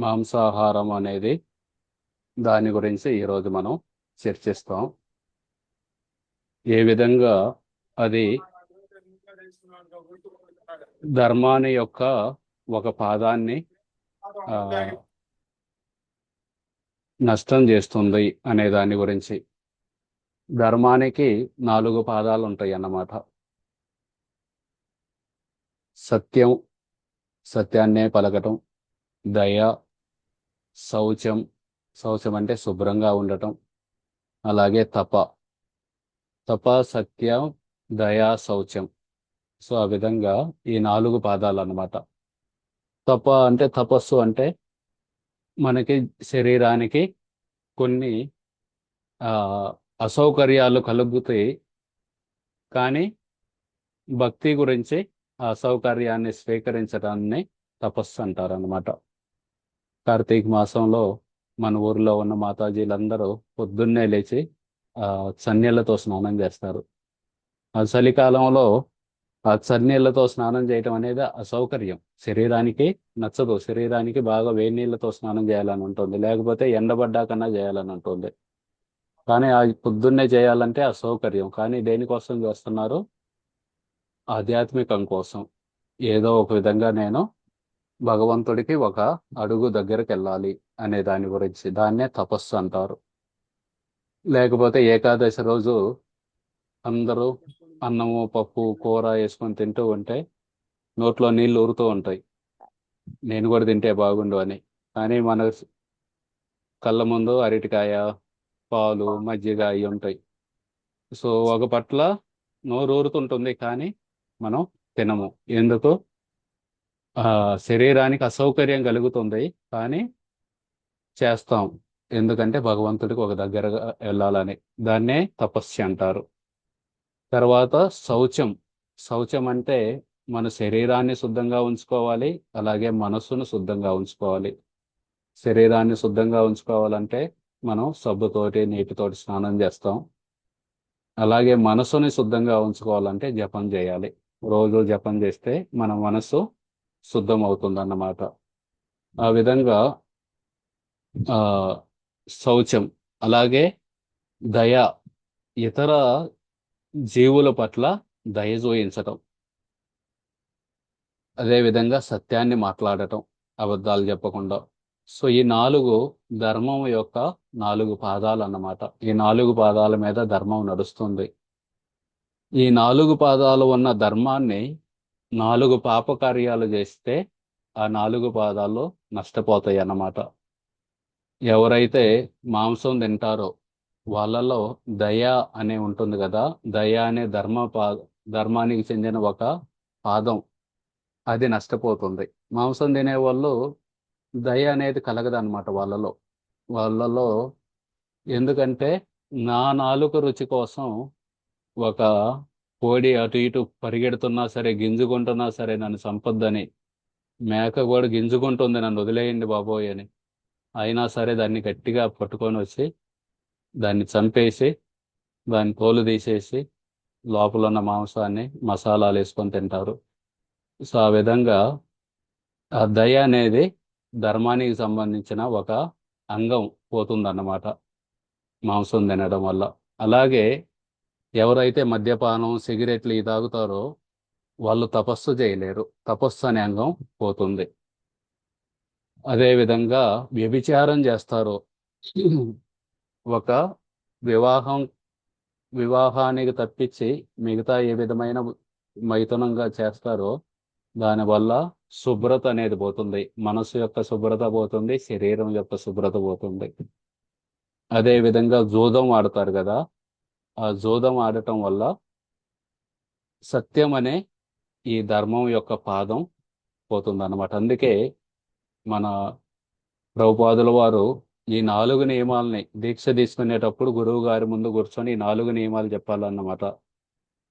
మాంసాహారం అనేది దాని గురించి ఈరోజు మనం చర్చిస్తాం. ఏ విధంగా అది ధర్మాన్ని యొక్క ఒక పాదాన్ని ఆ, నష్టం చేస్తుంది అనే దాని గురించి. ధర్మానికి 4 పాదాలు ఉంటాయి అన్నమాట. సత్యం, సత్యాన్నే పలకటం. దయ, శౌచం, శౌచం అంటే శుభ్రంగా ఉండటం. అలాగే తప, తప, సత్యం, దయ, శౌచం. సో ఆ విధంగా ఈ 4 పాదాలు అన్నమాట. తప అంటే తపస్సు అంటే మనకి శరీరానికి కొన్ని ఆ అసౌకర్యాలు కలుగుతాయి, కానీ భక్తి గురించి ఆ అసౌకర్యాన్ని స్వీకరించడాన్ని తపస్సు అంటారు అన్నమాట. కార్తీక మాసంలో మన ఊర్లో ఉన్న మాతాజీలందరూ పొద్దున్నే లేచి చన్నీళ్లతో స్నానం చేస్తారు. ఆ చలికాలంలో ఆ చన్నీళ్లతో స్నానం చేయటం అనేది అసౌకర్యం, శరీరానికి నచ్చదు. శరీరానికి బాగా వేడి నీళ్ళతో స్నానం చేయాలని ఉంటుంది, లేకపోతే ఎండబడ్డాకన్నా చేయాలని ఉంటుంది. కానీ ఆ పొద్దున్నే చేయాలంటే అసౌకర్యం. కానీ దేనికోసం చేస్తున్నారు? ఆధ్యాత్మికం కోసం. ఏదో ఒక విధంగా నేను భగవంతుడికి ఒక అడుగు దగ్గరికి వెళ్ళాలి అనే దాని గురించి. దాన్నే తపస్సు అంటారు. లేకపోతే ఏకాదశి రోజు అందరూ అన్నము, పప్పు, కూర వేసుకొని తింటూ ఉంటే నోట్లో నీళ్లు ఊరుతూ ఉంటాయి, నేను కూడా తింటే బాగుండు అని. కానీ మన కళ్ళ ముందు అరటికాయ, పాలు, మజ్జిగ అవి ఉంటాయి. సో ఒక పట్ల నోరు ఊరుతుంటుంది, కానీ మనం తినము. ఎందుకు? శరీరానికి అసౌకర్యం కలుగుతుంది, కానీ చేస్తాం. ఎందుకంటే భగవంతుడికి ఒక దగ్గరగా వెళ్ళాలని. దాన్నే తపస్సు అంటారు. తర్వాత శౌచం. శౌచం అంటే మన శరీరాన్ని శుద్ధంగా ఉంచుకోవాలి, అలాగే మనస్సును శుద్ధంగా ఉంచుకోవాలి. శరీరాన్ని శుద్ధంగా ఉంచుకోవాలంటే మనం సబ్బుతోటి, నీటితోటి స్నానం చేస్తాం. అలాగే మనసుని శుద్ధంగా ఉంచుకోవాలంటే జపం చేయాలి. రోజు జపం చేస్తే మన మనస్సు శుద్ధం అవుతుందన్నమాట. ఆ విధంగా ఆ శౌచం. అలాగే దయ, ఇతర జీవుల పట్ల దయ చూయించటం. అదేవిధంగా సత్యాన్ని మాట్లాడటం, అబద్ధాలు చెప్పకుండా. సో ఈ 4 ధర్మం యొక్క 4 పాదాలు అన్నమాట. ఈ 4 పాదాల మీద ధర్మం నడుస్తుంది. ఈ 4 పాదాలు ఉన్న ధర్మాన్ని 4 పాపకార్యాలు చేస్తే ఆ 4 పాదాలు నష్టపోతాయి అన్నమాట. ఎవరైతే మాంసం తింటారో వాళ్ళలో దయ అనే ఉంటుంది కదా, దయ అనే ధర్మానికి చెందిన ఒక పాదం, అది నష్టపోతుంది. మాంసం తినే వాళ్ళు దయ అనేది కలగదన్నమాట వాళ్ళలో. ఎందుకంటే నా నాలుక రుచి కోసం ఒక కోడి అటు ఇటు పరిగెడుతున్నా సరే, గింజుకుంటున్నా సరే నన్ను సంపొద్దని, మేక కూడా గింజుకుంటుంది నన్ను వదిలేయండి బాబోయ్ అని, అయినా సరే దాన్ని గట్టిగా పట్టుకొని వచ్చి దాన్ని చంపేసి దాని తోలు తీసేసి లోపల ఉన్న మాంసాన్ని మసాలాలు వేసుకొని తింటారు. సో ఆ విధంగా ఆ దయ అనేది ధర్మానికి సంబంధించిన ఒక అంగం పోతుందన్నమాట మాంసం తినడం వల్ల. అలాగే ఎవరైతే మద్యపానం, సిగరెట్లు ఇవి తాగుతారో వాళ్ళు తపస్సు చేయలేరు, తపస్సు అనే అంగం పోతుంది. అదేవిధంగా వ్యభిచారం చేస్తారు. ఒక వివాహం వివాహానికి తప్పించి మిగతా ఏ విధమైన మైథునంగా చేస్తారో దానివల్ల శుభ్రత అనేది పోతుంది. మనసు యొక్క శుభ్రత పోతుంది, శరీరం యొక్క శుభ్రత పోతుంది. అదే విధంగా జూదం ఆడతారు కదా, ఆ జూదం ఆడటం వల్ల సత్యం అనే ఈ ధర్మం యొక్క పాదం పోతుంది అన్నమాట. అందుకే మన ప్రభుపాదుల వారు ఈ 4 నియమాలని దీక్ష తీసుకునేటప్పుడు గురువు గారి ముందు కూర్చొని ఈ 4 నియమాలు చెప్పాలన్నమాట.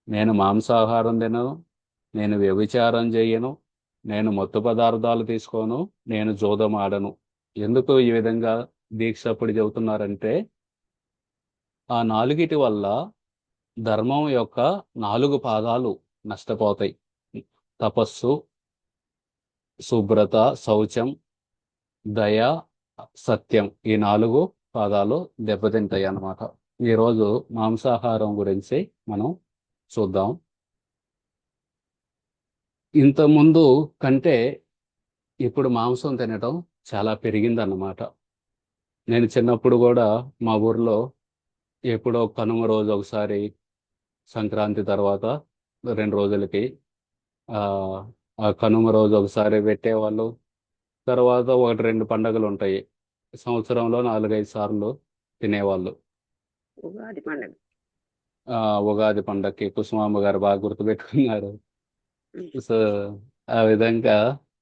నేను మాంసాహారం తినను, నేను వ్యభిచారం చేయను, నేను మత్తు పదార్థాలు తీసుకోను, నేను జూదం ఆడను. ఎందుకు ఈ విధంగా దీక్ష అప్పుడు చెబుతున్నారంటే ఆ 4 వల్ల ధర్మం యొక్క 4 పాదాలు నష్టపోతాయి. తపస్సు, శుభ్రత, శౌచం, దయ, సత్యం ఈ 4 పాదాలు దెబ్బతింటాయి అన్నమాట. ఈరోజు మాంసాహారం గురించి మనం చూద్దాం. ఇంత ముందు కంటే ఇప్పుడు మాంసం తినటం చాలా పెరిగిందన్నమాట. నేను చిన్నప్పుడు కూడా మా ఊర్లో ఎప్పుడో కనుమ రోజు ఒకసారి, సంక్రాంతి తర్వాత 2 రోజులకి ఆ ఆ కనుమ రోజు ఒకసారి పెట్టేవాళ్ళు. తర్వాత 1-2 పండగలు ఉంటాయి. సంవత్సరంలో 4-5 సార్లు తినేవాళ్ళు. ఉగాది పండుగ. ఉగాది పండగకి కుసుమాంబ గారు బాగా గుర్తుపెట్టుకున్నారు. ఉమ్. సో ఆ విధంగా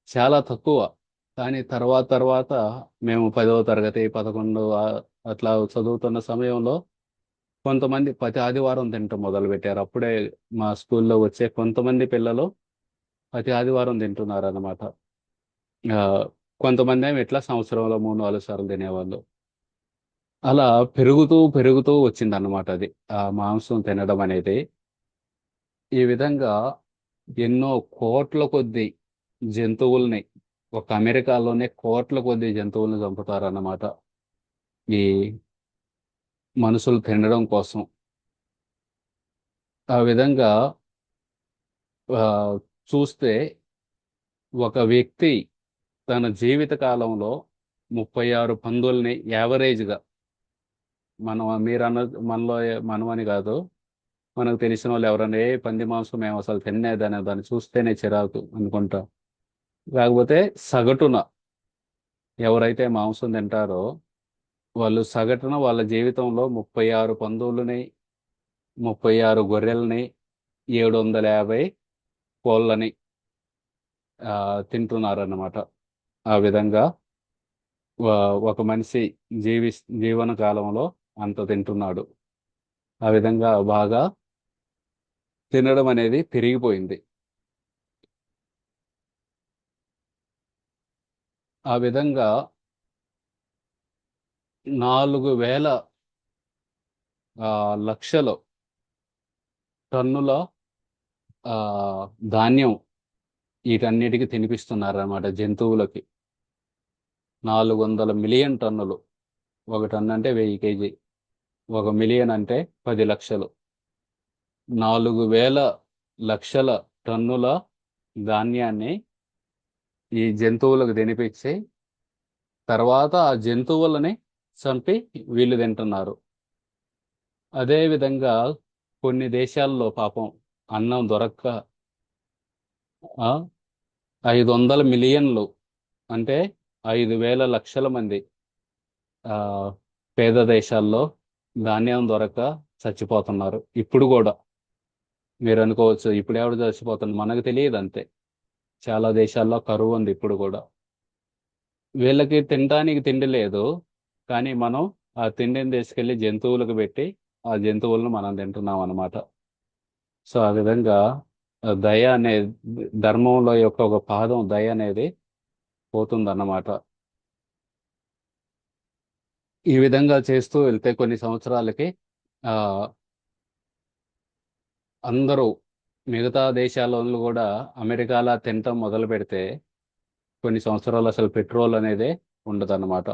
చాలా తక్కువ. కానీ తర్వాత తర్వాత మేము 10వ తరగతి 11 అట్లా చదువుతున్న సమయంలో కొంతమంది ప్రతి ఆదివారం తినటం మొదలు పెట్టారు. అప్పుడే మా స్కూల్లో వచ్చే కొంతమంది పిల్లలు ప్రతి ఆదివారం తింటున్నారు అన్నమాట. ఆ, కొంతమంది ఏమో ఇట్లా సంవత్సరంలో 3-4 సార్లు తినేవాళ్ళు. అలా పెరుగుతూ పెరుగుతూ వచ్చిందన్నమాట అది ఆ మాంసం తినడం అనేది. ఈ విధంగా ఎన్నో కోట్ల కొద్ది జంతువుల్ని, ఒక అమెరికాలోనే కోట్ల కొద్ది జంతువుల్ని చంపుతారన్నమాట ఈ మనుషులు తినడం కోసం. ఆ విధంగా ఆ, చూస్తే ఒక వ్యక్తి తన జీవిత కాలంలో 36 పందుల్ని యావరేజ్గా, మీరు అన్న మనలో మనం అని కాదు, మనకు తెలిసిన వాళ్ళు ఎవరైనా ఏ పంది మాంసం మేము అసలు తినేదాన్ని దాన్ని చూస్తేనే చిరాకు అనుకుంటా. కాకపోతే సగటున ఎవరైతే మాంసం తింటారో వాళ్ళు సగటున వాళ్ళ జీవితంలో 36 పందులని, 36 గొర్రెల్ని, 750 కోళ్ళని తింటున్నారన్నమాట. ఆ విధంగా ఒక మనిషి జీవి జీవన కాలంలో అంత తింటున్నాడు. ఆ విధంగా బాగా తినడం అనేది పెరిగిపోయింది. ఆ విధంగా 4,000 లక్షల టన్నుల ఆ, ధాన్యం వీటన్నిటికీ తినిపిస్తున్నారన్నమాట జంతువులకి. 400 మిలియన్ టన్నులు. ఒక టన్ను అంటే 1000 కేజీ. 1 మిలియన్ అంటే 10 లక్షలు. 4,000 లక్షల టన్నుల ధాన్యాన్ని ఈ జంతువులకు తినిపించి తర్వాత ఆ జంతువులని చంపి వీళ్ళు తింటున్నారు. అదే విధంగా కొన్ని దేశాల్లో పాపం అన్నం దొరక్క ఆ, 500 మిలియన్లు అంటే 5,000 లక్షల మంది ఆ, పేద దేశాల్లో ధాన్యం దొరక్క చచ్చిపోతున్నారు. ఇప్పుడు కూడా మీరు అనుకోవచ్చు ఇప్పుడు ఎవడు చచ్చిపోతుంది మనకు తెలియదు అంతే. చాలా దేశాల్లో కరువు ఉంది ఇప్పుడు కూడా. వీళ్ళకి తినడానికి తిండి లేదు, కానీ మనం ఆ తిండిని తీసుకెళ్లి జంతువులకు పెట్టి ఆ జంతువులను మనం తింటున్నాం అన్నమాట. సో ఆ విధంగా దయ అనే ధర్మంలో యొక్క ఒక పాదం దయ అనేది పోతుందన్నమాట. ఈ విధంగా చేస్తూ వెళ్తే కొన్ని సంవత్సరాలకి ఆ అందరూ మిగతా దేశాల వాళ్ళు కూడా అమెరికాలా తినటం మొదలు పెడితే కొన్ని సంవత్సరాలు అసలు పెట్రోల్ అనేది ఉండదన్నమాట.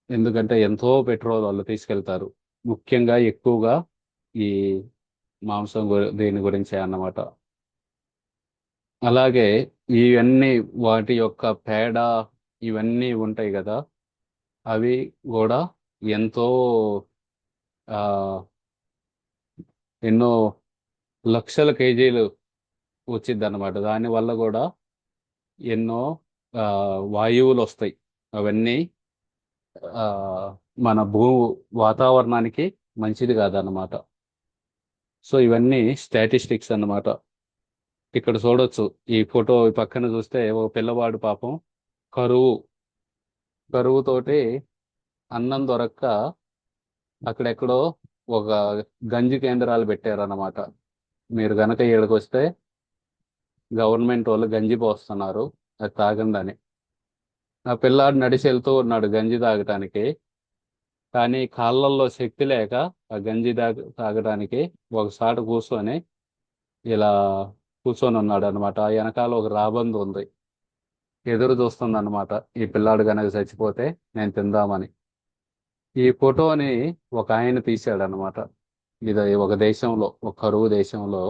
ఎందుకంటే ఎంతో పెట్రోల్ వాళ్ళు తీసుకెళ్తారు, ముఖ్యంగా ఎక్కువగా ఈ దీని గురించే అన్నమాట. అలాగే ఇవన్నీ వాటి యొక్క పేడ ఇవన్నీ ఉంటాయి కదా, అవి కూడా ఎంతో ఆ ఎన్నో లక్షల కేజీలు వచ్చింది అనమాట. దానివల్ల కూడా ఎన్నో ఆ, వాయువులు వస్తాయి. అవన్నీ ఆ, మన వాతావరణానికి మంచిది కాదన్నమాట. సో ఇవన్నీ స్టాటిస్టిక్స్ అన్నమాట. ఇక్కడ చూడొచ్చు ఈ ఫోటో పక్కన చూస్తే ఒక పిల్లవాడు పాపం కరువు కరువుతోటి అన్నం దొరక్క అక్కడెక్కడో ఒక గంజి కేంద్రాలు పెట్టారన్నమాట. మీరు గనక ఇక్కడికి వస్తే గవర్నమెంట్ వాళ్ళు గంజి పోస్తున్నారు అది తాగందని. ఆ పిల్లాడు నడిచి వెళ్తూ ఉన్నాడు గంజి తాగటానికి, కానీ కాళ్ళల్లో శక్తి లేక ఆ గంజి తాగడానికి ఒకసారి కూర్చొని ఇలా కూర్చొని ఉన్నాడు అనమాట. వెనకాల ఒక రాబందు ఉంది. ఎదురు చూస్తుంది అన్నమాట. ఈ పిల్లాడు కనుక చచ్చిపోతే నేను తిందామని. ఈ ఫోటోని ఒక ఆయన తీశాడు అనమాట. ఇది ఒక దేశంలో, ఒక కరువు దేశంలో.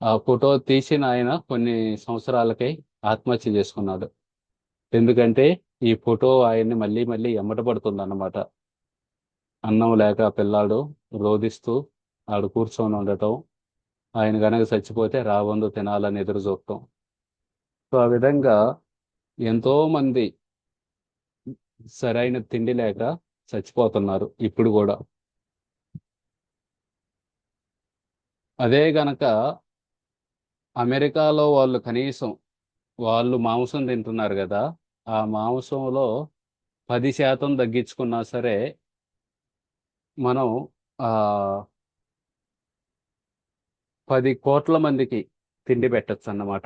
ఆ ఫోటో తీసిన ఆయన కొన్ని సంవత్సరాలకి ఆత్మహత్య చేసుకున్నాడు. ఎందుకంటే ఈ ఫోటో ఆయన్ని మళ్ళీ మళ్ళీ ఎమ్మటపడుతుంది అన్నమాట. అన్నం లేక ఆ పిల్లాడు రోదిస్తూ ఆడు కూర్చొని ఉండటం, ఆయన గనక చచ్చిపోతే రాబందు తినాలని ఎదురు చూడటం. సో ఆ విధంగా ఎంతో మంది సరైన తిండి లేక చచ్చిపోతున్నారు ఇప్పుడు కూడా. అదే గనక అమెరికాలో వాళ్ళు కనీసం వాళ్ళు మాంసం తింటున్నారు కదా, ఆ మాంసంలో 10% తగ్గించుకున్నా సరే మనం ఆ 10 కోట్ల మందికి తిండి పెట్టచ్చు అన్నమాట.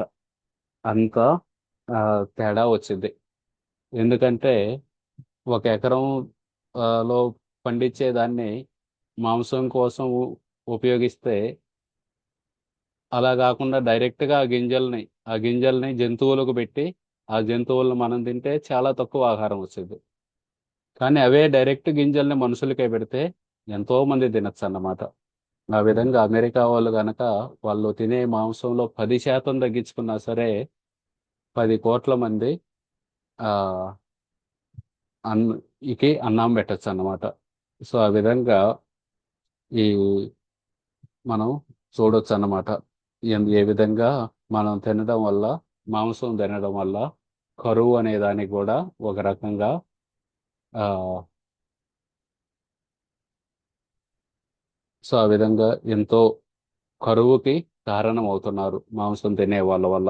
అంత తేడా వచ్చింది. ఎందుకంటే ఒక ఎకరం లో పండించే దాన్ని మాంసం కోసం ఉపయోగిస్తే, అలా కాకుండా డైరెక్ట్గా ఆ గింజల్ని జంతువులకు పెట్టి ఆ జంతువులను మనం తింటే చాలా తక్కువ ఆహారం వచ్చింది. కానీ అవే డైరెక్ట్ గింజల్ని మనుషులకే పెడితే ఎంతో మంది తినచ్చు అన్నమాట. ఆ విధంగా అమెరికా వాళ్ళు గనక వాళ్ళు తినే మాంసంలో 10% తగ్గించుకున్నా సరే 10 కోట్ల మంది ఆ అన్నం పెట్టచ్చు అన్నమాట. సో ఆ విధంగా ఈ మనం చూడొచ్చు అన్నమాట. ఏ విధంగా మనం తినడం వల్ల, మాంసం తినడం వల్ల కరువు అనే దానికి కూడా ఒక రకంగా ఆ సో ఆ విధంగా ఎంతో కరువుకి కారణం అవుతున్నారు మాంసం తినే వాళ్ళ వల్ల.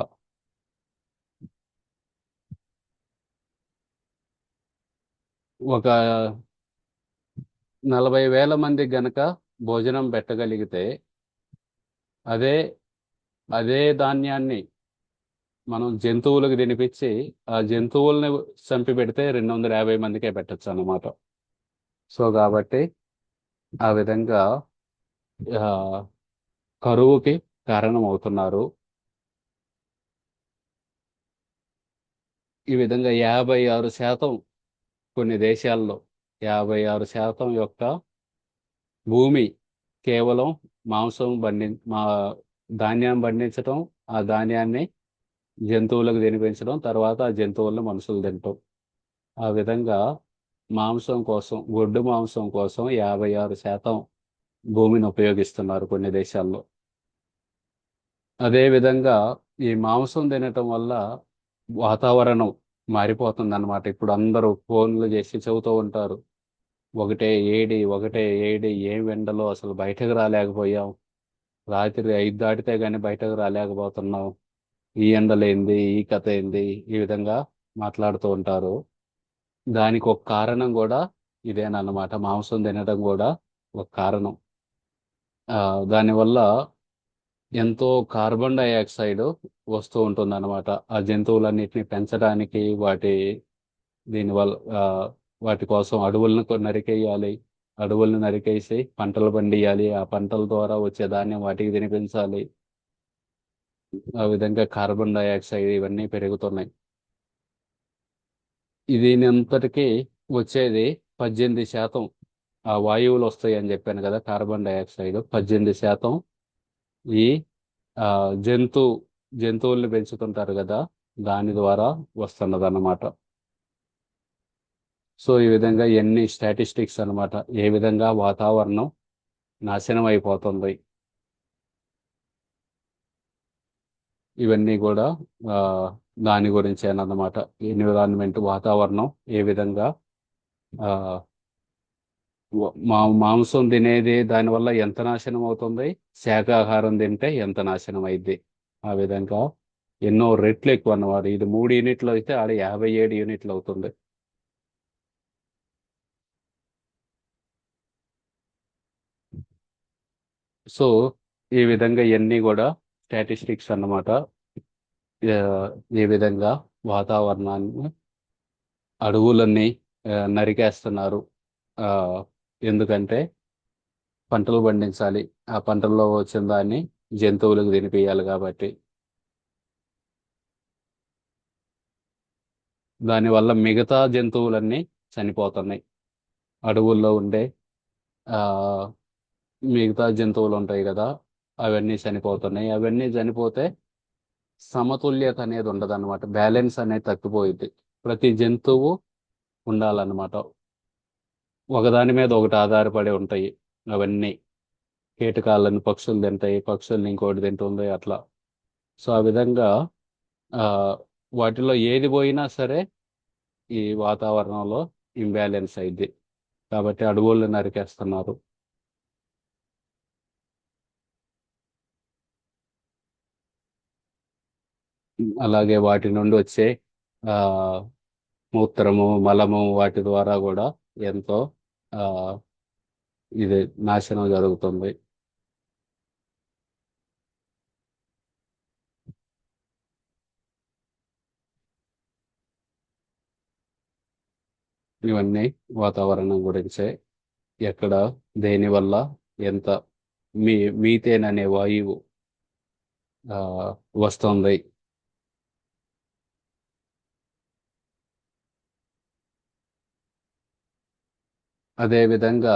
ఒక 40,000 మందికి గనక భోజనం పెట్టగలిగితే, అదే అదే ధాన్యాన్ని మనం జంతువులకు తినిపించి ఆ జంతువుల్ని చంపి పెడితే 250 మందికే పెట్టచ్చు అన్నమాట. సో కాబట్టి ఆ విధంగా ఆ, కరువుకి కారణం అవుతున్నారు. ఈ విధంగా 56% కొన్ని దేశాల్లో 56% యొక్క భూమి కేవలం మా ధాన్యం పండించడం, ఆ ధాన్యాన్ని జంతువులకు తినిపించడం, తర్వాత ఆ జంతువులను మనుషులు తినటం. ఆ విధంగా మాంసం కోసం, గొడ్డు మాంసం కోసం 56% భూమిని ఉపయోగిస్తున్నారు కొన్ని దేశాల్లో. అదే విధంగా ఈ మాంసం తినటం వల్ల వాతావరణం మారిపోతుంది అన్నమాట. ఇప్పుడు అందరూ ఫోన్లు చేసి చెబుతూ ఉంటారు, ఒకటే ఏడి, ఏం ఎండలో అసలు బయటకు రాలేకపోయాం, రాత్రి 5 దాటితే గాని బయటకు రాలేకపోతున్నాం, ఈ ఎండలేంది, ఈ కథ ఏంది, ఈ విధంగా మాట్లాడుతూ ఉంటారు. దానికి ఒక కారణం కూడా ఇదేనన్నమాట. మాంసం తినడం కూడా ఒక కారణం. దానివల్ల ఎంతో కార్బన్ డైఆక్సైడ్ వస్తూ ఉంటుంది అనమాట. ఆ జంతువులన్నిటిని పెంచడానికి దీనివల్ల వాటి కోసం అడవులను నరికేయాలి. అడవులను నరికేసి పంటలు పండియాలి. ఆ పంటల ద్వారా వచ్చే ధాన్యం వాటికి తినిపించాలి. ఆ విధంగా కార్బన్ డైఆక్సైడ్ ఇవన్నీ పెరుగుతున్నాయి. దీని అంతటికీ వచ్చేది 18% ఆ వాయువులు వస్తాయి అని చెప్పాను కదా. కార్బన్ డైఆక్సైడ్ 18% ఈ ఆ జంతు జంతువుల్ని పెంచుతుంటారు కదా, దాని ద్వారా వస్తున్నది అన్నమాట. సో ఈ విధంగా ఎన్ని స్టాటిస్టిక్స్ అన్నమాట, ఏ విధంగా వాతావరణం నాశనం అయిపోతుంది. ఇవన్నీ కూడా ఆ దాని గురించి అన్నమాట. ఎన్విరాన్మెంట్, వాతావరణం ఏ విధంగా ఆ మాంసం తినేది దానివల్ల ఎంత నాశనం అవుతుంది, శాకాహారం తింటే ఎంత నాశనం అయింది. ఆ విధంగా ఎన్నో రెట్లు ఎక్కువ అన్నమాట. ఇది 3 యూనిట్లు అయితే ఆడ 57 యూనిట్లు అవుతుంది. సో ఈ విధంగా ఇవన్నీ కూడా స్టాటిస్టిక్స్ అన్నమాట. ఆ, ఈ విధంగా వాతావరణాన్ని, అడవులన్నీ నరికేస్తున్నారు. ఆ, ఎందుకంటే పంటలు పండించాలి, ఆ పంటల్లో వచ్చిన దాన్ని జంతువులకు తినిపియాలి కాబట్టి. దానివల్ల మిగతా జంతువులన్నీ చనిపోతున్నాయి. అడవుల్లో ఉండే ఆ మిగతా జంతువులు ఉంటాయి కదా, అవన్నీ చనిపోతున్నాయి. అవన్నీ చనిపోతే సమతుల్యత అనేది ఉండదన్నమాట. బ్యాలెన్స్ అనేది తగ్గిపోయింది. ప్రతి జంతువు ఉండాలన్నమాట. ఒకదాని మీద ఒకటి ఆధారపడి ఉంటాయి అవన్నీ. కీటకాలను పక్షులు తింటాయి, పక్షుల్ని ఇంకోటి తింటుంది అట్లా. సో ఆ విధంగా ఆ వాటిలో ఏది పోయినా సరే ఈ వాతావరణంలో ఇంబ్యాలెన్స్ అయింది. కాబట్టి అడవులను నరికేస్తున్నారు. అలాగే వాటి నుండి వచ్చే ఆ మూత్రము, మలము వాటి ద్వారా కూడా ఎంతో ఆ ఇది నాశనం జరుగుతుంది. ఇవన్నీ వాతావరణం గురించే. ఎక్కడ, దేని వల్ల, ఎంత మీ మీథేన్ అనే వాయువు ఆ వస్తుంది. అదే విధంగా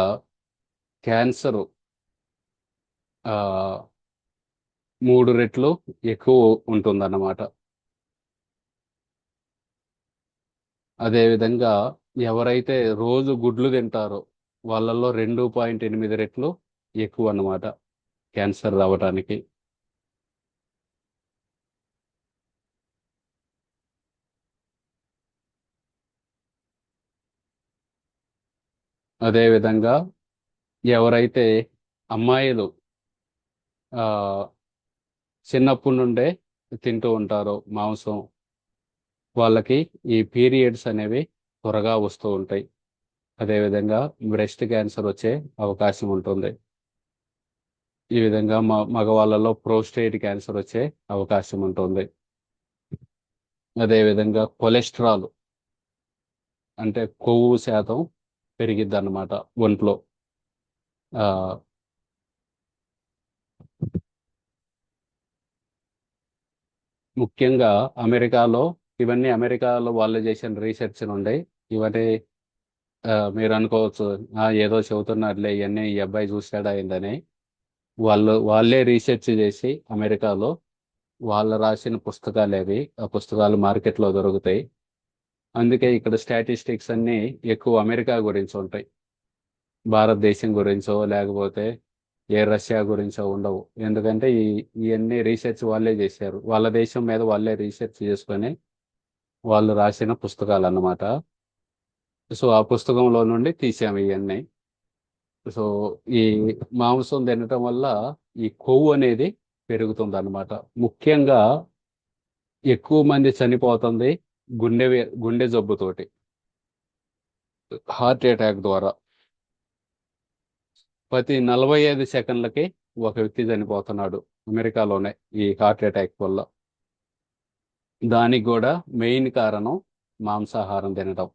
క్యాన్సర్ ఆ 3 రెట్లు ఎక్కువ ఉంటుందన్నమాట. అదే విధంగా ఎవరైతే రోజు గుడ్లు తింటారో వాళ్ళల్లో 2.8 రెట్లు ఎక్కువ అన్నమాట క్యాన్సర్ రావడానికి. అదే విధంగా ఎవరైతే అమ్మాయిలు ఆ చిన్నప్పటి నుండే తింటూ ఉంటారో మాంసం, వాళ్ళకి ఈ పీరియడ్స్ అనేవి త్వరగా వస్తూ ఉంటాయి. అదేవిధంగా బ్రెస్ట్ క్యాన్సర్ వచ్చే అవకాశం ఉంటుంది. ఈ విధంగా మగవాళ్ళలో ప్రోస్టేట్ క్యాన్సర్ వచ్చే అవకాశం ఉంటుంది. అదేవిధంగా కొలెస్ట్రాల్ అంటే కొవ్వు శాతం పెరిగిద్ది అన్నమాట ఒంట్లో. ఆ, ముఖ్యంగా అమెరికాలో, ఇవన్నీ అమెరికాలో వాళ్ళు చేసిన రీసెర్చ్ నుండి ఇవన్నీ మీరు అనుకోవచ్చు, ఏదో చెబుతున్నారులే ఇవన్నీ ఈ అబ్బాయి చూసాడా అయిందని. వాళ్ళే రీసెర్చ్ చేసి అమెరికాలో వాళ్ళు రాసిన పుస్తకాలు అవి. ఆ పుస్తకాలు మార్కెట్లో దొరుకుతాయి. అందుకే ఇక్కడ స్టాటిస్టిక్స్ అన్నీ ఎక్కువ అమెరికా గురించి ఉంటాయి. భారతదేశం గురించో లేకపోతే ఏ రష్యా గురించో ఉండవు. ఎందుకంటే ఇవన్నీ రీసెర్చ్ వాళ్ళే చేశారు. వాళ్ళ దేశం మీద వాళ్ళే రీసెర్చ్ చేసుకొని వాళ్ళు రాసిన పుస్తకాలు అన్నమాట. సో ఆ పుస్తకంలో నుండి తీసాము ఇవన్నీ. సో ఈ మాంసం తినటం వల్ల ఈ కొవ్వు అనేది పెరుగుతుంది అన్నమాట. ముఖ్యంగా ఎక్కువ మంది చనిపోతుంది గుండె జబ్బుతోటి, హార్ట్ అటాక్ ద్వారా. ప్రతి 45 సెకండ్లకి ఒక వ్యక్తి చనిపోతున్నాడు అమెరికాలోనే ఈ హార్ట్ అటాక్ వల్ల. దానికి కూడా మెయిన్ కారణం మాంసాహారం తినడం.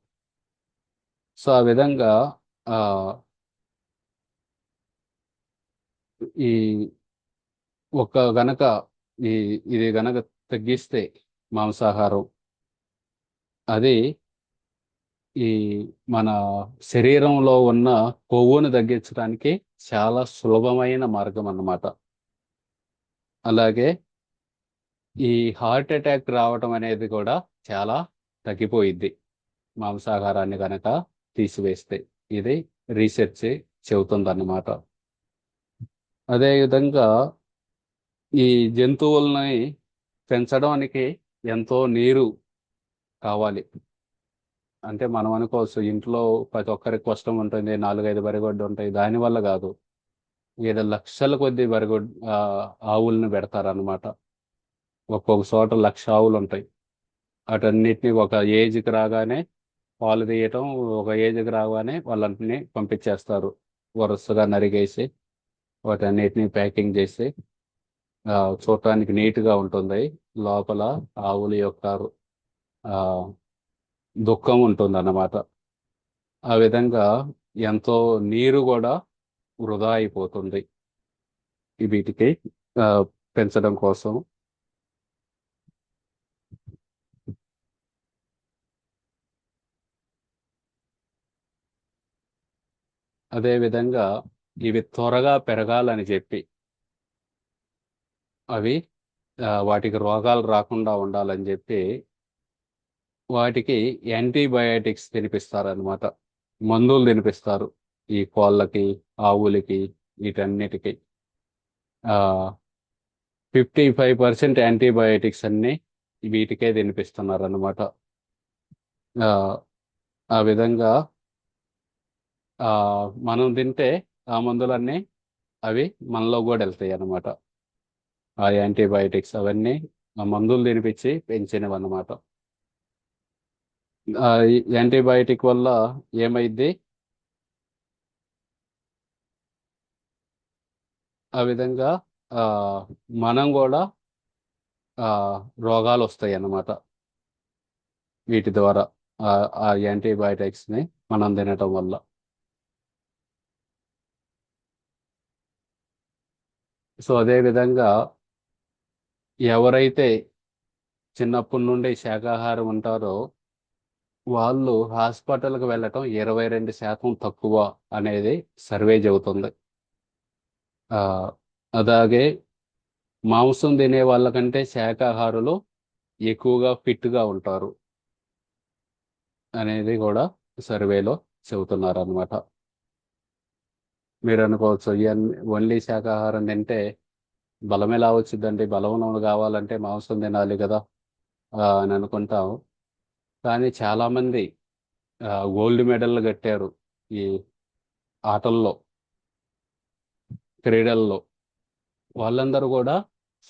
సో ఆ విధంగా ఆ ఈ గనక ఈ ఇది గనక తగ్గిస్తే మాంసాహారం, అది ఈ మన శరీరంలో ఉన్న కొవ్వును తగ్గించడానికి చాలా సులభమైన మార్గం అన్నమాట. అలాగే ఈ హార్ట్ అటాక్ రావటం అనేది కూడా చాలా తగ్గిపోయిద్ది మాంసాహారాన్ని కనుక తీసివేస్తే. ఇది రీసెర్చ్ చెబుతుందన్నమాట. అదేవిధంగా ఈ జంతువుల్ని పెంచడానికి ఎంతో నీరు కావాలి. అంటే మనం అనుకోవచ్చు ఇంట్లో ప్రతి ఒక్కరికి కష్టం ఉంటుంది, 4-5 బరిగొడ్డు ఉంటాయి, దానివల్ల కాదు. ఏదో లక్షల కొద్ది ఆవుల్ని పెడతారనమాట. ఒక్కొక్క చోట 1,00,000 ఆవులు ఉంటాయి. వాటన్నిటిని ఒక ఏజ్కి రాగానే పాలు తీయటం, ఒక ఏజ్కి రాగానే వాళ్ళంటిని పంపించేస్తారు. వరుసగా నరిగేసి వాటన్నిటిని ప్యాకింగ్ చేసి చూడటానికి నీట్గా ఉంటుంది. లోపల ఆవుల యొక్క ఆ, దుఃఖం ఉంటుంది అన్నమాట. ఆ విధంగా ఎంతో నీరు కూడా వృధా అయిపోతుంది వీటికి ఆ, పెంచడం కోసం. అదేవిధంగా ఇవి త్వరగా పెరగాలని చెప్పి అవి వాటికి రోగాలు రాకుండా ఉండాలని చెప్పి వాటికి యాంటీబయాటిక్స్ తినిపిస్తారనమాట. మందులు తినిపిస్తారు ఈ కోళ్ళకి, ఆవులకి, వీటన్నిటికి. 55% యాంటీబయాటిక్స్ అన్ని వీటికే తినిపిస్తున్నారు అనమాట. ఆ విధంగా మనం తింటే ఆ మందులన్నీ అవి మనలో కూడా వెళ్తాయి అన్నమాట. ఆ యాంటీబయాటిక్స్ అవన్నీ ఆ మందులు తినిపించి పెంచినవి అన్నమాట. ఈ యాంటీబయాటిక్ వల్ల ఏమైద్ది, ఆ విధంగా ఆ, మనం కూడా ఆ, రోగాలు వస్తాయి అన్నమాట వీటి ద్వారా. ఆ యాంటీబయాటిక్స్ ని మనం తినటం వల్ల. సో అదే విధంగా ఎవరైతే చిన్నప్పటి నుండి శాకాహారం ఉంటారో వాళ్ళు హాస్పిటల్కి వెళ్ళటం 22% తక్కువ అనేది సర్వే చెబుతుంది. ఆ, అలాగే మాంసం తినే వాళ్ళకంటే శాకాహారులు ఎక్కువగా ఫిట్గా ఉంటారు అనేది కూడా సర్వేలో చెబుతున్నారు అనమాట. మీరు అనుకోవచ్చు ఇవన్నీ ఓన్లీ శాకాహారం తింటే బలం ఎలా వచ్చిందండి, బలం కావాలంటే మాంసం తినాలి కదా అని అనుకుంటాం. కానీ చాలామంది గోల్డ్ మెడల్ కట్టారు ఈ ఆటల్లో, క్రీడల్లో. వాళ్ళందరూ కూడా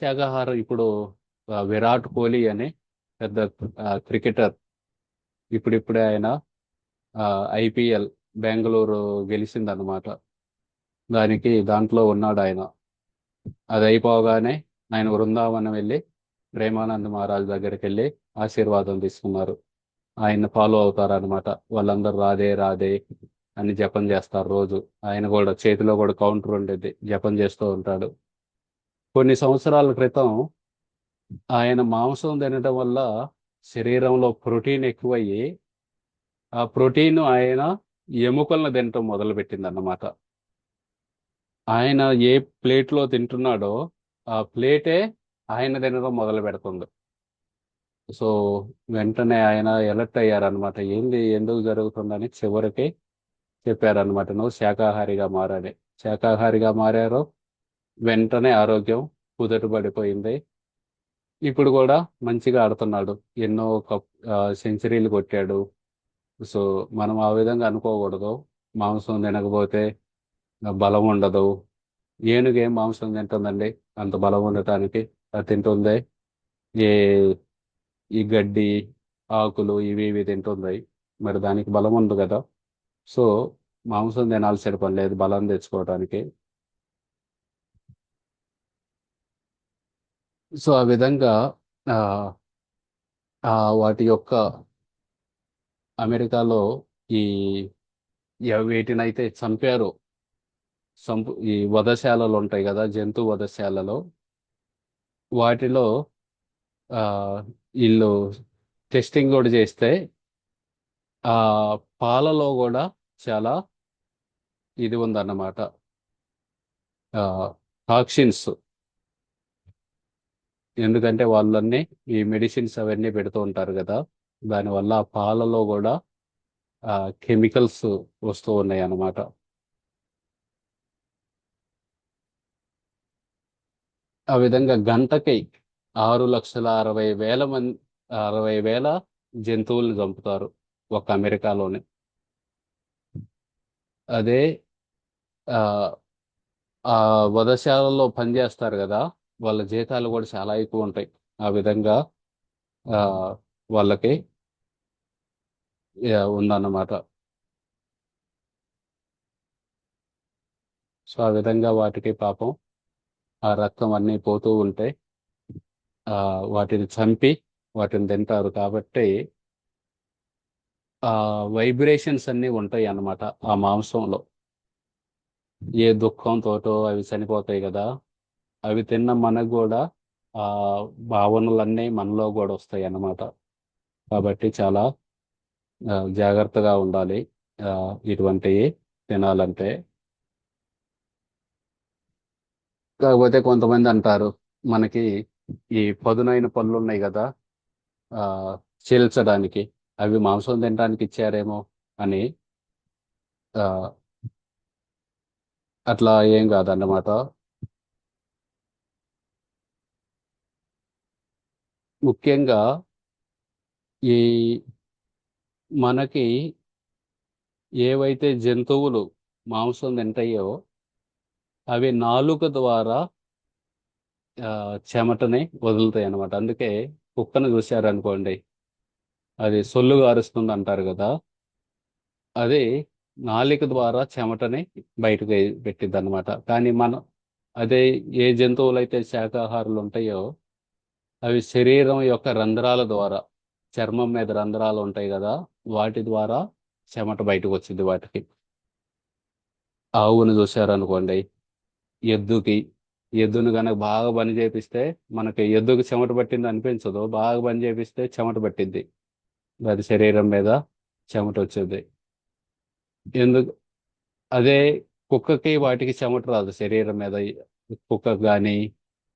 శాకాహారం. ఇప్పుడు విరాట్ కోహ్లీ అని పెద్ద క్రికెటర్, ఇప్పుడిప్పుడే ఆయన ఐపీఎల్ బెంగళూరు గెలిచిందన్నమాట. దాంట్లో ఉన్నాడు ఆయన. అది అయిపోగానే ఆయన బృందావనం వెళ్ళి ప్రేమానంద్ మహారాజ్ దగ్గరికి వెళ్ళి ఆశీర్వాదం తీసుకున్నారు. ఆయన ఫాలో అవుతారనమాట. వాళ్ళందరూ రాధే రాధే అని జపం చేస్తారు రోజు. ఆయన కూడా చేతిలో కూడా కౌంటర్ ఉండేది, జపం చేస్తూ ఉంటాడు. కొన్ని సంవత్సరాల క్రితం ఆయన మాంసం తినడం వల్ల శరీరంలో ప్రోటీన్ ఎక్కువయ్యి ఆ ప్రోటీన్ ఆయన ఎముకలను తినటం మొదలుపెట్టింది అన్నమాట. ఆయన ఏ ప్లేట్లో తింటున్నాడో ఆ ప్లేటే ఆయన తినడం మొదలు పెడుతుంది. సో వెంటనే ఆయన ఎలర్ట్ అయ్యారనమాట. ఏంది, ఎందుకు జరుగుతుందని చివరికి చెప్పారనమాట, నువ్వు శాకాహారిగా మారని. శాకాహారిగా మారారు. వెంటనే ఆరోగ్యం కుదుటపడిపోయింది. ఇప్పుడు కూడా మంచిగా ఆడుతున్నాడు. ఎన్నో సెంచరీలు కొట్టాడు. సో మనం ఆ విధంగా అనుకోకూడదు. మాంసం తినకపోతే బలం ఉండదు. ఏనుగు ఏం మాంసం తింటుందండి అంత బలం ఉండటానికి? అది తింటుంది ఏ ఈ గడ్డి, ఆకులు, ఇవి తింటుంది. మరి దానికి బలం ఉంది కదా. సో మాంసం తినాల్సిన పని లేదు బలం తెచ్చుకోవడానికి. సో ఆ విధంగా ఆ, వాటి యొక్క అమెరికాలో ఈ వీటినైతే చంపారు. ఈ వధశాలలు ఉంటాయి కదా, జంతు వధశాలలో. వాటిలో ఆ, వీళ్ళు టెస్టింగ్ కూడా చేస్తే ఆ పాలలో కూడా చాలా ఇది ఉందన్నమాట, టాక్సిన్స్. ఎందుకంటే వాళ్ళన్నీ ఈ మెడిసిన్స్ అవన్నీ పెడుతూ ఉంటారు కదా, దానివల్ల ఆ పాలలో కూడా కెమికల్స్ వస్తూ ఉన్నాయి అన్నమాట. ఆ విధంగా గంటకి 6,60,000 జంతువుల్ని చంపుతారు ఒక అమెరికాలోనే. అదే ఆ, ఆ వధశాలలో పనిచేస్తారు కదా, వాళ్ళ జీతాలు కూడా చాలా ఎక్కువ ఉంటాయి. ఆ విధంగా ఆ, వాళ్ళకి ఉందన్నమాట. సో ఆ విధంగా వాటికి పాపం ఆ రక్తం అన్నీ పోతూ ఉంటే ఆ వాటిని చంపి వాటిని తింటారు కాబట్టి ఆ వైబ్రేషన్స్ అన్నీ ఉంటాయి అన్నమాట ఆ మాంసంలో. ఏ దుఃఖంతోటో అవి చనిపోతాయి కదా, అవి తిన్న మనకు కూడా ఆ భావనలన్నీ మనలో కూడా వస్తాయి అన్నమాట. కాబట్టి చాలా జాగ్రత్తగా ఉండాలి ఇటువంటివి తినాలంటే. కాకపోతే కొంతమంది అంటారు మనకి ఈ పదునైన పళ్ళు ఉన్నాయి కదా, ఆ చీల్చడానికి, అవి మాంసం తినడానికి ఇచ్చారేమో అని. ఆ అట్లా ఏం కాదన్నమాట. ముఖ్యంగా ఈ మనకి ఏవైతే జంతువులు మాంసం తింటాయో అవి నాలుక ద్వారా చెమటని వదులుతాయి అన్నమాట. అందుకే కుక్కను చూశారనుకోండి, అది సొల్లు గారుస్తుంది అంటారు కదా, అది నాలిక ద్వారా చెమటని బయటకు పెట్టిద్ది అనమాట. కానీ మనం అదే ఏ జంతువులైతే శాకాహారులు ఉంటాయో అవి శరీరం యొక్క రంధ్రాల ద్వారా, చర్మం మీద రంధ్రాలు ఉంటాయి కదా, వాటి ద్వారా చెమట బయటకు వచ్చింది వాటికి. ఆవును చూశారనుకోండి, ఎద్దుకి, ఎద్దును కనుక బాగా పని చేపిస్తే, మనకి ఎద్దుకి చెమట పట్టింది అనిపించదు, బాగా పని చేపిస్తే చెమట పట్టిద్ది, అది శరీరం మీద చెమట వచ్చేది. ఎందుకు? అదే కుక్కకి వాటికి చెమట రాదు శరీరం మీద. కుక్కకి కానీ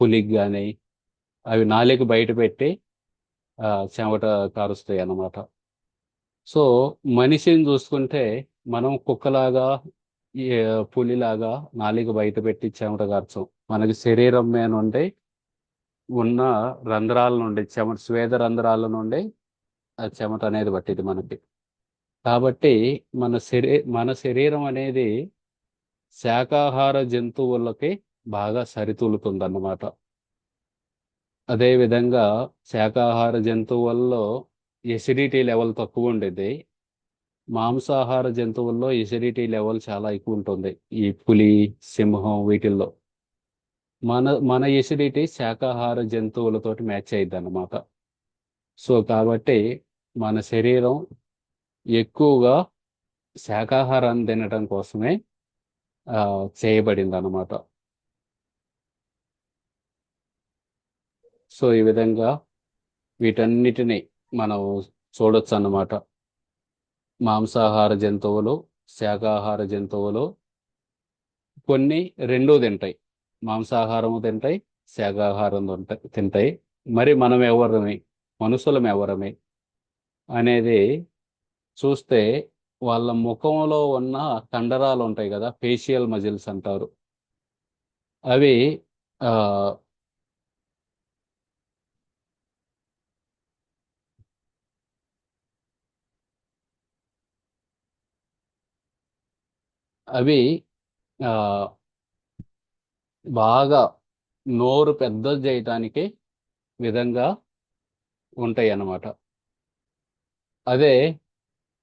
పులికి కానీ అవి నాలిక బయట పెట్టి చెమట కారుస్తాయి అన్నమాట. సో మనిషిని చూసుకుంటే మనం కుక్కలాగా, ఈ పులిలాగా నాలిక బయట పెట్టి చెమట కార్చం. మనకి శరీరం మీద నుండి ఉన్న రంధ్రాల నుండి, చెమట స్వేద రంధ్రాల నుండి ఆ చెమట అనేది పట్టింది మనకి. కాబట్టి మన శరీరం అనేది శాకాహార జంతువులకి బాగా సరితూలుతుందన్నమాట. అదేవిధంగా శాకాహార జంతువుల్లో ఎసిడిటీ లెవెల్ తక్కువ ఉండేది, మాంసాహార జంతువుల్లో ఎసిడిటీ లెవెల్ చాలా ఎక్కువ ఉంటుంది. ఈ పులి, సింహం వీటిల్లో మన ఎసిడిటీ శాకాహార జంతువులతోటి మ్యాచ్ అయ్యిద్ది అన్నమాట. సో కాబట్టి మన శరీరం ఎక్కువగా శాకాహారాన్ని తినడం కోసమే చేయబడింది అన్నమాట. సో ఈ విధంగా వీటన్నిటిని మనం చూడొచ్చు అన్నమాట. మాంసాహార జంతువులు, శాకాహార జంతువులు కొన్ని రెండూ తింటాయి. మాంసాహారము తింటాయి, శాకాహారం తింటాయి. మరి మనం ఎవరమే, మనుషులం ఎవరమే అనేది చూస్తే, వాళ్ళ ముఖంలో ఉన్న కండరాలు ఉంటాయి కదా, ఫేషియల్ మజిల్స్ అంటారు, అవి ఆ, అవి ఆ, బాగా నోరు పెద్దది చేయటానికి విధంగా ఉంటాయి అన్నమాట. అదే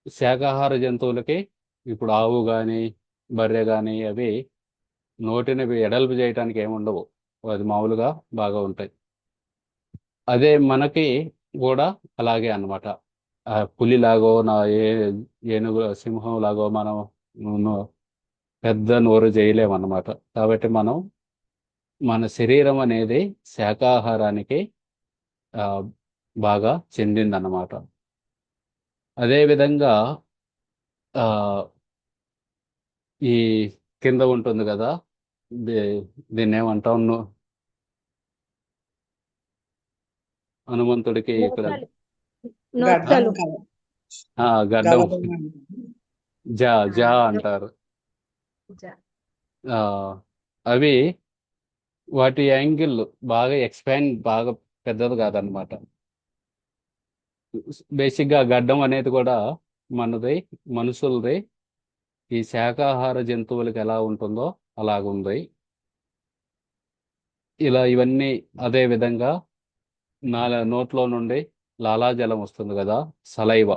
శాకాహార జంతువులకి, ఇప్పుడు ఆవు కానీ బర్రె కానీ, అవి నోటిని ఎడల్పు చేయటానికి ఏమి ఉండవు, అది మామూలుగా బాగా ఉంటాయి. అదే మనకి కూడా అలాగే అన్నమాట. పులిలాగో ఏనుగు సింహం లాగో మనం నో- పెద్ద నోరు చేయలేమన్నమాట. కాబట్టి మన శరీరం అనేది శాకాహారానికి ఆ, బాగా చెందిందన్నమాట. అదేవిధంగా ఆ, ఈ కింద ఉంటుంది కదా, దీన్ని ఏమంటాం, హనుమంతుడికి ఇక్కడ నొక్కలు గడ్డం నొక్కలు గడ్డం, గలదం జా జా ఆ, అంటారు. జ- ఆ, అవి వాటి యాంగిల్ బాగా ఎక్స్పాండ్, బాగా పెద్దది కాదనమాట. బేసిక్గా గడ్డం అనేది కూడా మనది, మనుషులది ఈ శాకాహార జంతువులకి ఎలా ఉంటుందో అలాగుంది. ఇలా ఇవన్నీ అదే విధంగా నోట్లో నుండి లాలాజలం వస్తుంది కదా, సలైవ,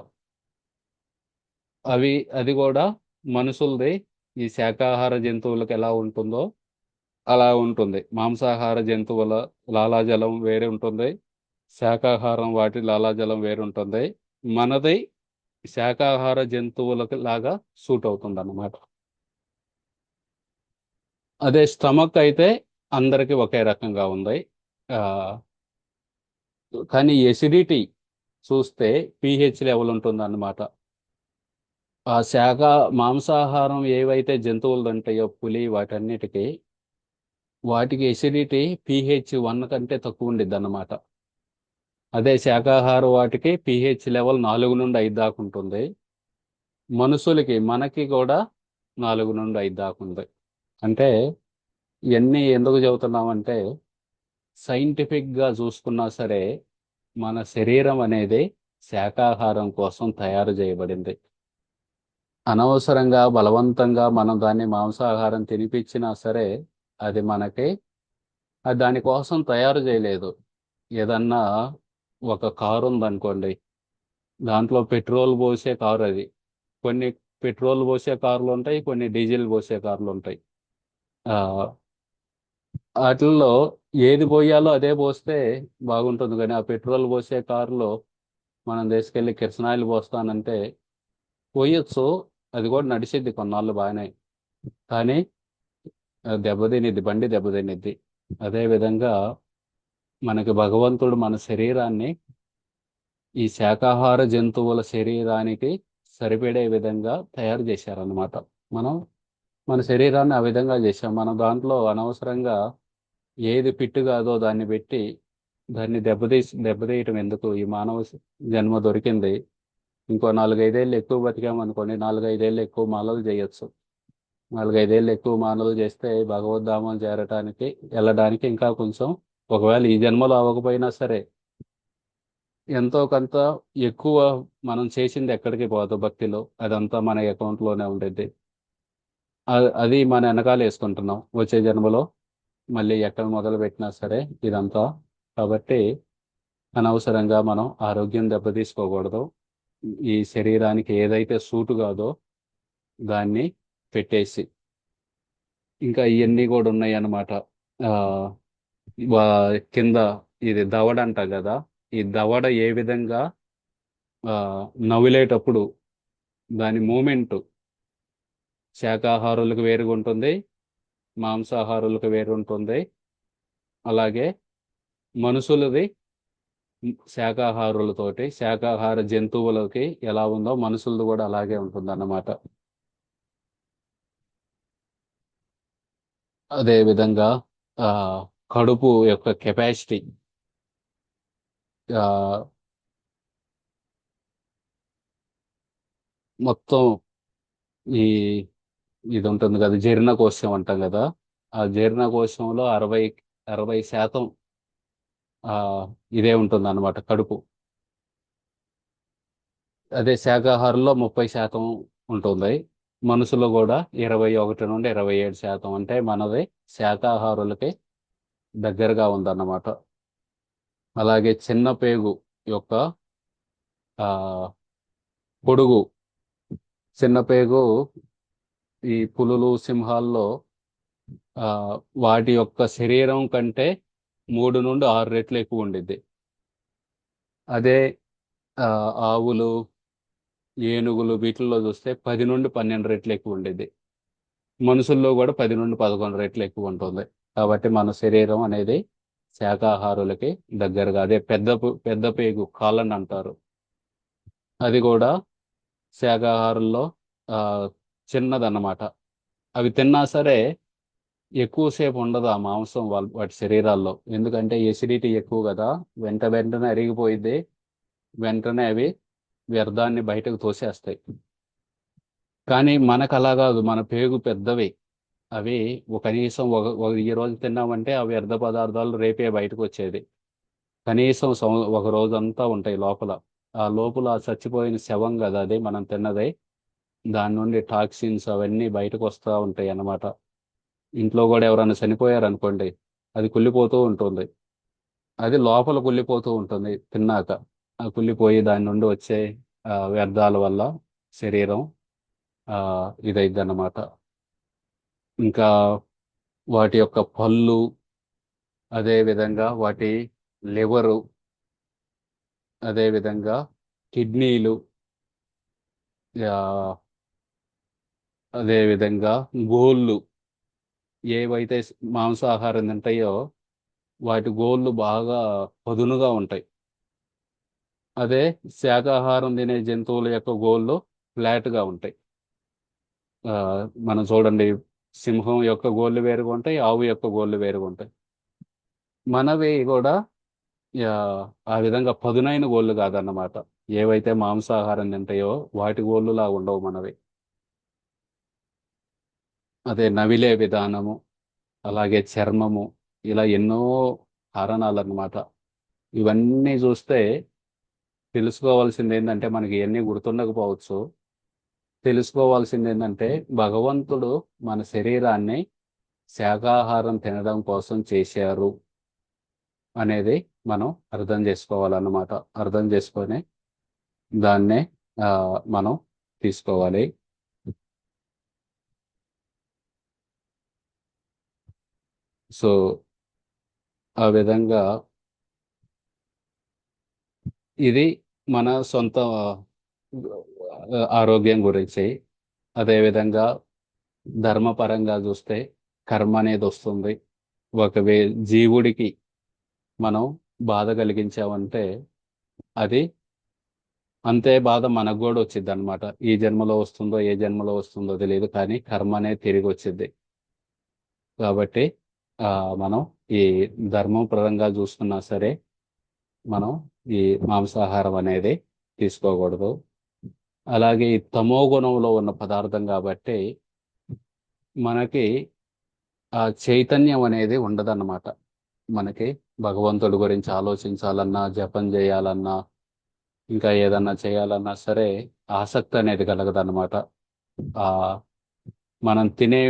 అది కూడా మనుషులది ఈ శాకాహార జంతువులకు ఎలా ఉంటుందో అలా ఉంటుంది. మాంసాహార జంతువుల లాలాజలం వేరే ఉంటుంది, శాకాహారం వాటి లాలాజలం వేరు ఉంటుంది. మనది శాకాహార జంతువులకు లాగా సూట్ అవుతుంది అన్నమాట. అదే స్టమక్ అయితే అందరికీ ఒకే రకంగా ఉంది. ఆ, కానీ ఎసిడిటీ చూస్తే pH లెవెల్ ఉంటుంది అన్నమాట. ఆ మాంసాహారం ఏవైతే జంతువులు ఉంటాయో పులి వాటన్నిటికీ వాటికి ఎసిడిటీ pH 1 కంటే తక్కువ ఉండిద్ది అన్నమాట. అదే శాకాహార వాటికి pH లెవెల్ 4 నుండి 5 దాకా ఉంటుంది. మనకి కూడా 4 నుండి 5 దాకా ఉంది. అంటే ఇవన్నీ ఎందుకు చెబుతున్నామంటే సైంటిఫిక్ గా చూసుకున్నా సరే మన శరీరం అనేది శాకాహారం కోసం తయారు చేయబడింది. అనవసరంగా బలవంతంగా మనం దాన్ని మాంసాహారం తినిపించినా సరే అది అది దానికోసం తయారు చేయలేదు. ఏదన్నా ఒక కారు ఉందనుకోండి, దాంట్లో పెట్రోల్ పోసే కారు అది. కొన్ని పెట్రోల్ పోసే కార్లు ఉంటాయి, కొన్ని డీజిల్ పోసే కార్లు ఉంటాయి. ఆ వాటిల్లో ఏది పోయాలో అదే పోస్తే బాగుంటుంది, కానీ ఆ పెట్రోల్ పోసే కారులో మనం తీసుకెళ్లి కిరసనాయిల్ పోస్తానంటే పోయొచ్చు, అది కూడా నడిచిద్ది కొన్నాళ్ళు బాగానే, కానీ దెబ్బతినిద్ది, బండి దెబ్బతినిద్ది. అదే విధంగా మనకి భగవంతుడు మన శరీరాన్ని ఈ శాకాహార జంతువుల శరీరానికి సరిపడే విధంగా తయారు చేశారన్నమాట. మనం మన శరీరాన్ని ఆ విధంగా చేశాం. మనం దాంట్లో అనవసరంగా ఏది ఫిట్ కాదో దాన్ని పెట్టి దాన్ని దెబ్బతీయటం ఎందుకు? ఈ మానవ జన్మ దొరికింది, ఇంకో 4-5 ఏళ్ళు ఎక్కువ బతికామనుకోండి, 4-5 ఏళ్ళు ఎక్కువ మాలలు చేయొచ్చు. 4-5 ఏళ్ళు ఎక్కువ మాలలు చేస్తే భగవద్ధామం వెళ్ళడానికి ఇంకా కొంచెం, ఒకవేళ ఈ జన్మలో అవ్వకపోయినా సరే ఎంతో కొంత ఎక్కువ మనం చేసింది ఎక్కడికి పోదు భక్తిలో, అదంతా మన అకౌంట్లోనే ఉండేది. అది మన వెనకాల వేసుకుంటున్నాం వచ్చే జన్మలో మళ్ళీ ఎక్కడ మొదలు పెట్టినా సరే ఇదంతా. కాబట్టి అనవసరంగా మనం ఆరోగ్యం దెబ్బతీసుకోకూడదు. ఈ శరీరానికి ఏదైతే సూటు కాదో దాన్ని పెట్టేసి, ఇంకా ఇవన్నీ కూడా ఉన్నాయి అన్నమాట. ఆ కింద ఇది దవడ అంటాం కదా, ఈ దవడ ఏ విధంగా ఆ నవ్వులేటప్పుడు దాని మూమెంట్ శాకాహారులకు వేరుగా ఉంటుంది, మాంసాహారులకు వేరు ఉంటుంది. అలాగే మనుషులది శాకాహార జంతువులకి ఎలా ఉందో మనుషులది కూడా అలాగే ఉంటుంది అన్నమాట. అదే విధంగా ఆ కడుపు యొక్క కెపాసిటీ, మొత్తం ఈ ఇది ఉంటుంది కదా, జీర్ణకోశం అంటాం కదా, ఆ జీర్ణకోశంలో 60% ఆ ఇదే ఉంటుంది అన్నమాట, కడుపు. అదే శాకాహారంలో 30% ఉంటుంది. మనుషులు కూడా 21 నుండి 27%. అంటే మనది శాకాహారులకి దగ్గరగా ఉందన్నమాట. అలాగే చిన్న పేగు యొక్క ఆ పొడుగు, చిన్న పేగు ఈ పులులు సింహాల్లో ఆ వాటి యొక్క శరీరం కంటే 3 నుండి 6 రెట్లు ఎక్కువ ఉండిద్ది. అదే ఆ ఆవులు, ఏనుగులు వీటిల్లో చూస్తే 10 నుండి 12 రెట్లు ఎక్కువ ఉండేది. మనుషుల్లో కూడా 10 నుండి 11 రెట్లు ఎక్కువ ఉంటుంది. కాబట్టి మన శరీరం అనేది శాకాహారులకి దగ్గరగా, అదే పెద్ద పేగు కాలన్ అంటారు, అది కూడా శాకాహారుల్లో ఆ చిన్నదన్నమాట. అవి తిన్నా సరే ఎక్కువసేపు ఉండదు ఆ మాంసం వాటి శరీరాల్లో, ఎందుకంటే ఎసిడిటీ ఎక్కువ కదా, వెంటనే అరిగిపోయింది, వెంటనే అవి వ్యర్థాన్ని బయటకు తోసేస్తాయి. కానీ మనకు అలా కాదు, మన పేగు పెద్దవి. అవి కనీసం ఈ రోజు తిన్నామంటే ఆ వ్యర్థ పదార్థాలు రేపే బయటకు వచ్చేది. కనీసం ఒక రోజంతా ఉంటాయి లోపల. ఆ లోపల చచ్చిపోయిన శవం కదా అది మనం తిన్నదే, దాని నుండి టాక్సిన్స్ అవన్నీ బయటకు వస్తూ ఉంటాయి అన్నమాట. ఇంట్లో కూడా ఎవరైనా చనిపోయారనుకోండి, అది కుళ్ళిపోతూ ఉంటుంది. అది లోపల కుళ్ళిపోతూ ఉంటుంది తిన్నాక. ఆ కుళ్ళిపోయి దాని నుండి వచ్చే వ్యర్థాల వల్ల శరీరం ఇదైద్ది అన్నమాట. ఇంకా వాటి యొక్క పళ్ళు, అదే విధంగా వాటి లివరు, అదే విధంగా కిడ్నీలు, ఆ, అదే విధంగా గోళ్ళు, ఏవైతే మాంసాహారం తింటాయో వాటి గోళ్ళు బాగా పదునుగా ఉంటాయి. అదే శాకాహారం తినే జంతువుల యొక్క గోళ్ళు ఫ్లాట్గా ఉంటాయి. ఆ, మనం చూడండి, సింహం యొక్క గోళ్ళు వేరుగా ఉంటాయి, ఆవు యొక్క గోళ్ళు వేరుగా ఉంటాయి. మనవి కూడా ఆ, ఆ విధంగా పదునైన గోళ్ళు కాదన్నమాట. ఏవైతే మాంసాహారం తింటాయో వాటి గోళ్ళులా ఉండవు మనవి. అదే నవిలే విధానము, అలాగే చర్మము, ఇలా ఎన్నో కారణాలు అన్నమాట. ఇవన్నీ చూస్తే తెలుసుకోవాల్సింది ఏంటంటే, మనకి ఇవన్నీ గుర్తుండకపోవచ్చు. తెలుసుకోవాల్సింది ఏంటంటే, భగవంతుడు మన శరీరాన్ని శాకాహారం తినడం కోసం చేశారు అనేది మనం అర్థం చేసుకోవాలన్నమాట. అర్థం చేసుకొని దాన్నే ఆ, మనం తీసుకోవాలి. సో ఆ విధంగా ఇది మన సొంత ఆరోగ్యం గురించి. అదేవిధంగా ధర్మపరంగా చూస్తే కర్మ అనేది వస్తుంది. జీవుడికి మనం బాధ కలిగించామంటే అది అంతే బాధ మనకు కూడా వచ్చింది అనమాట. ఈ జన్మలో వస్తుందో ఏ జన్మలో వస్తుందో తెలియదు, కానీ కర్మ అనేది తిరిగి వచ్చింది. కాబట్టి ఆ మనం ఈ ధర్మం పరంగా చూసుకున్నా సరే మనం ఈ మాంసాహారం అనేది తీసుకోకూడదు. అలాగే ఈ తమో గుణంలో ఉన్న పదార్థం కాబట్టి మనకి ఆ చైతన్యం అనేది ఉండదన్నమాట. మనకి భగవంతుడి గురించి ఆలోచించాలన్నా, జపం చేయాలన్నా, ఇంకా ఏదన్నా చేయాలన్నా సరే ఆసక్తి అనేది కలగదన్నమాట. ఆ మనం తినే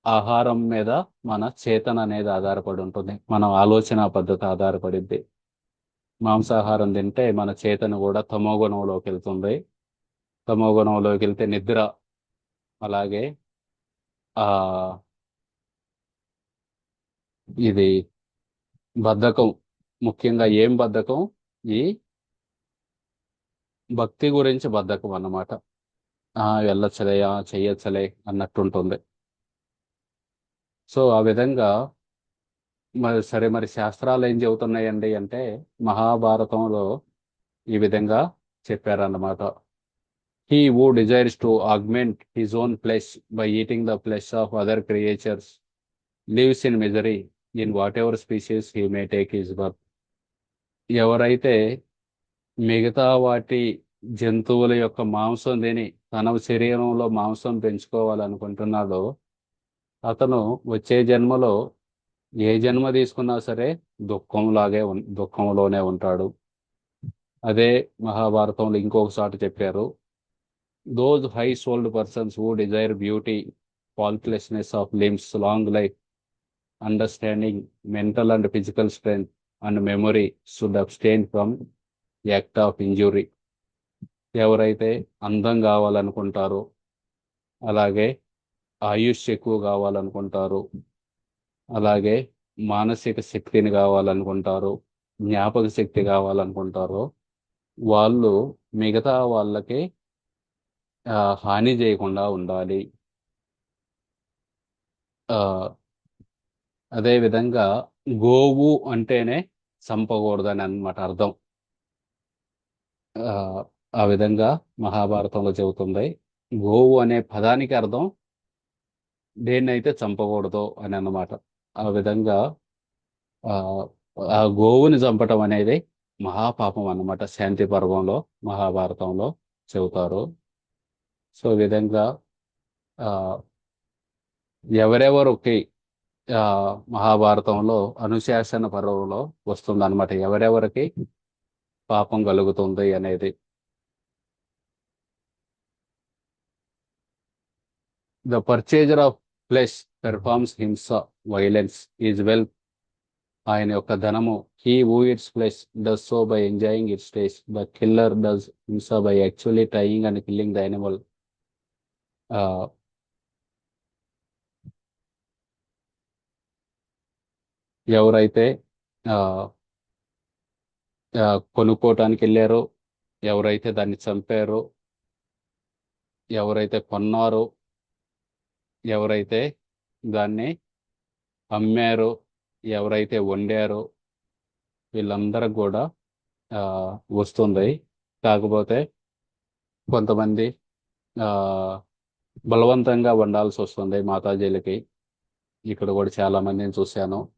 ఆహారం మీద మన చేతన అనేది ఆధారపడి ఉంటుంది, మన ఆలోచన పద్ధతి ఆధారపడింది. మాంసాహారం తింటే మన చేతన కూడా తమో గుణంలోకి వెళ్తుంది. తమో గుణంలోకి వెళ్తే నిద్ర, అలాగే ఆ ఇది బద్ధకం. ముఖ్యంగా ఏం బద్ధకం? ఈ భక్తి గురించి బద్ధకం అన్నమాట. వెళ్ళొచ్చలే, చెయ్యొచ్చలే అన్నట్టుంటుంది. సో ఆ విధంగా మరి శాస్త్రాలు ఏం చెబుతున్నాయండి అంటే, మహాభారతంలో ఈ విధంగా చెప్పారన్నమాట. He who desires to augment his own flesh by eating the flesh of other creatures lives in misery in whatever species he may take his birth. ఎవరైతే మిగతా వాటి జంతువుల యొక్క మాంసం తిని తన శరీరంలో మాంసం పెంచుకోవాలనుకుంటున్నాడో అతను వచ్చే జన్మలో ఏ జన్మ తీసుకున్నా సరే దుఃఖంలోనే ఉంటాడు. అదే మహాభారతంలో ఇంకొక చోట చెప్పారు. Those high souled persons who desire beauty, faultlessness of limbs, long life, understanding, mental and physical strength, and memory should abstain from the act of injury. ఎవరైతే అందం కావాలనుకుంటారో, అలాగే ఆయుష్ ఎక్కువ కావాలనుకుంటారు, అలాగే మానసిక శక్తిని కావాలనుకుంటారు, జ్ఞాపక శక్తి కావాలనుకుంటారో వాళ్ళు మిగతా వాళ్ళకి హాని చేయకుండా ఉండాలి. ఆ, అదే విధంగా గోవు అంటేనే చంపకూడదని అన్నమాట అర్థం. ఆ, ఆ విధంగా మహాభారతంలో చెబుతుంది. గోవు అనే పదానికి అర్థం దేన్నైతే చంపకూడదో అని అన్నమాట. ఆ విధంగా ఆ ఆ గోవుని చంపటం అనేది మహాపాపం అన్నమాట. శాంతి పర్వంలో మహాభారతంలో చెబుతారు. సో ఈ విధంగా ఆ ఎవరెవరికి ఆ మహాభారతంలో అనుశాసన పర్వంలో వస్తుంది అనమాట, ఎవరెవరికి పాపం కలుగుతుంది అనేది. The purchaser of flesh performs himsa, violence is wealth. ఆయన యొక్క ధనము. He who eats flesh does so by enjoying its taste. The killer does himsa by actually trying and killing the animal. ఎవరైతే ఆ, కొనుక్కోవటానికి వెళ్ళారో, ఎవరైతే దాన్ని చంపారో, ఎవరైతే కొన్నారో, ఎవరైతే దాన్ని అమ్మారో, ఎవరైతే వండారో వీళ్ళందరికి కూడా ఆ, వస్తుంది. కాకపోతే కొంతమంది ఆ, బలవంతంగా వండాల్సి వస్తుంది మాతాజీలకి. ఇక్కడ కూడా చాలా మందిని చూశాను.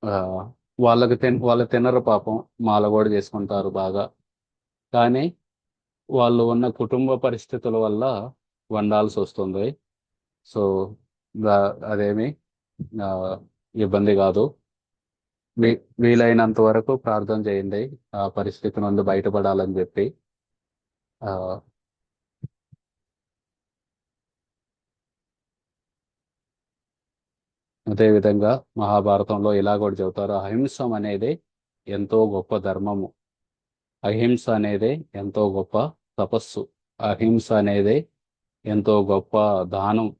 ఆ, వాళ్ళు తినరు పాపం, మాల కూడా చేసుకుంటారు బాగా. కానీ వాళ్ళు ఉన్న కుటుంబ పరిస్థితుల వల్ల వండాల్సి వస్తుంది. సో అదేమి ఆ, ఇబ్బంది కాదు. వీ వీలైనంత వరకు ప్రార్థన చేయండి ఆ పరిస్థితి నుండి బయటపడాలని చెప్పి. ఆ, అదేవిధంగా మహాభారతంలో ఇలా కూడా చెబుతారు, అహింసం అనేది ఎంతో గొప్ప ధర్మము. అహింస అనేది ఎంతో గొప్ప తపస్సు. అహింస అనేది ఎంతో గొప్ప దానం.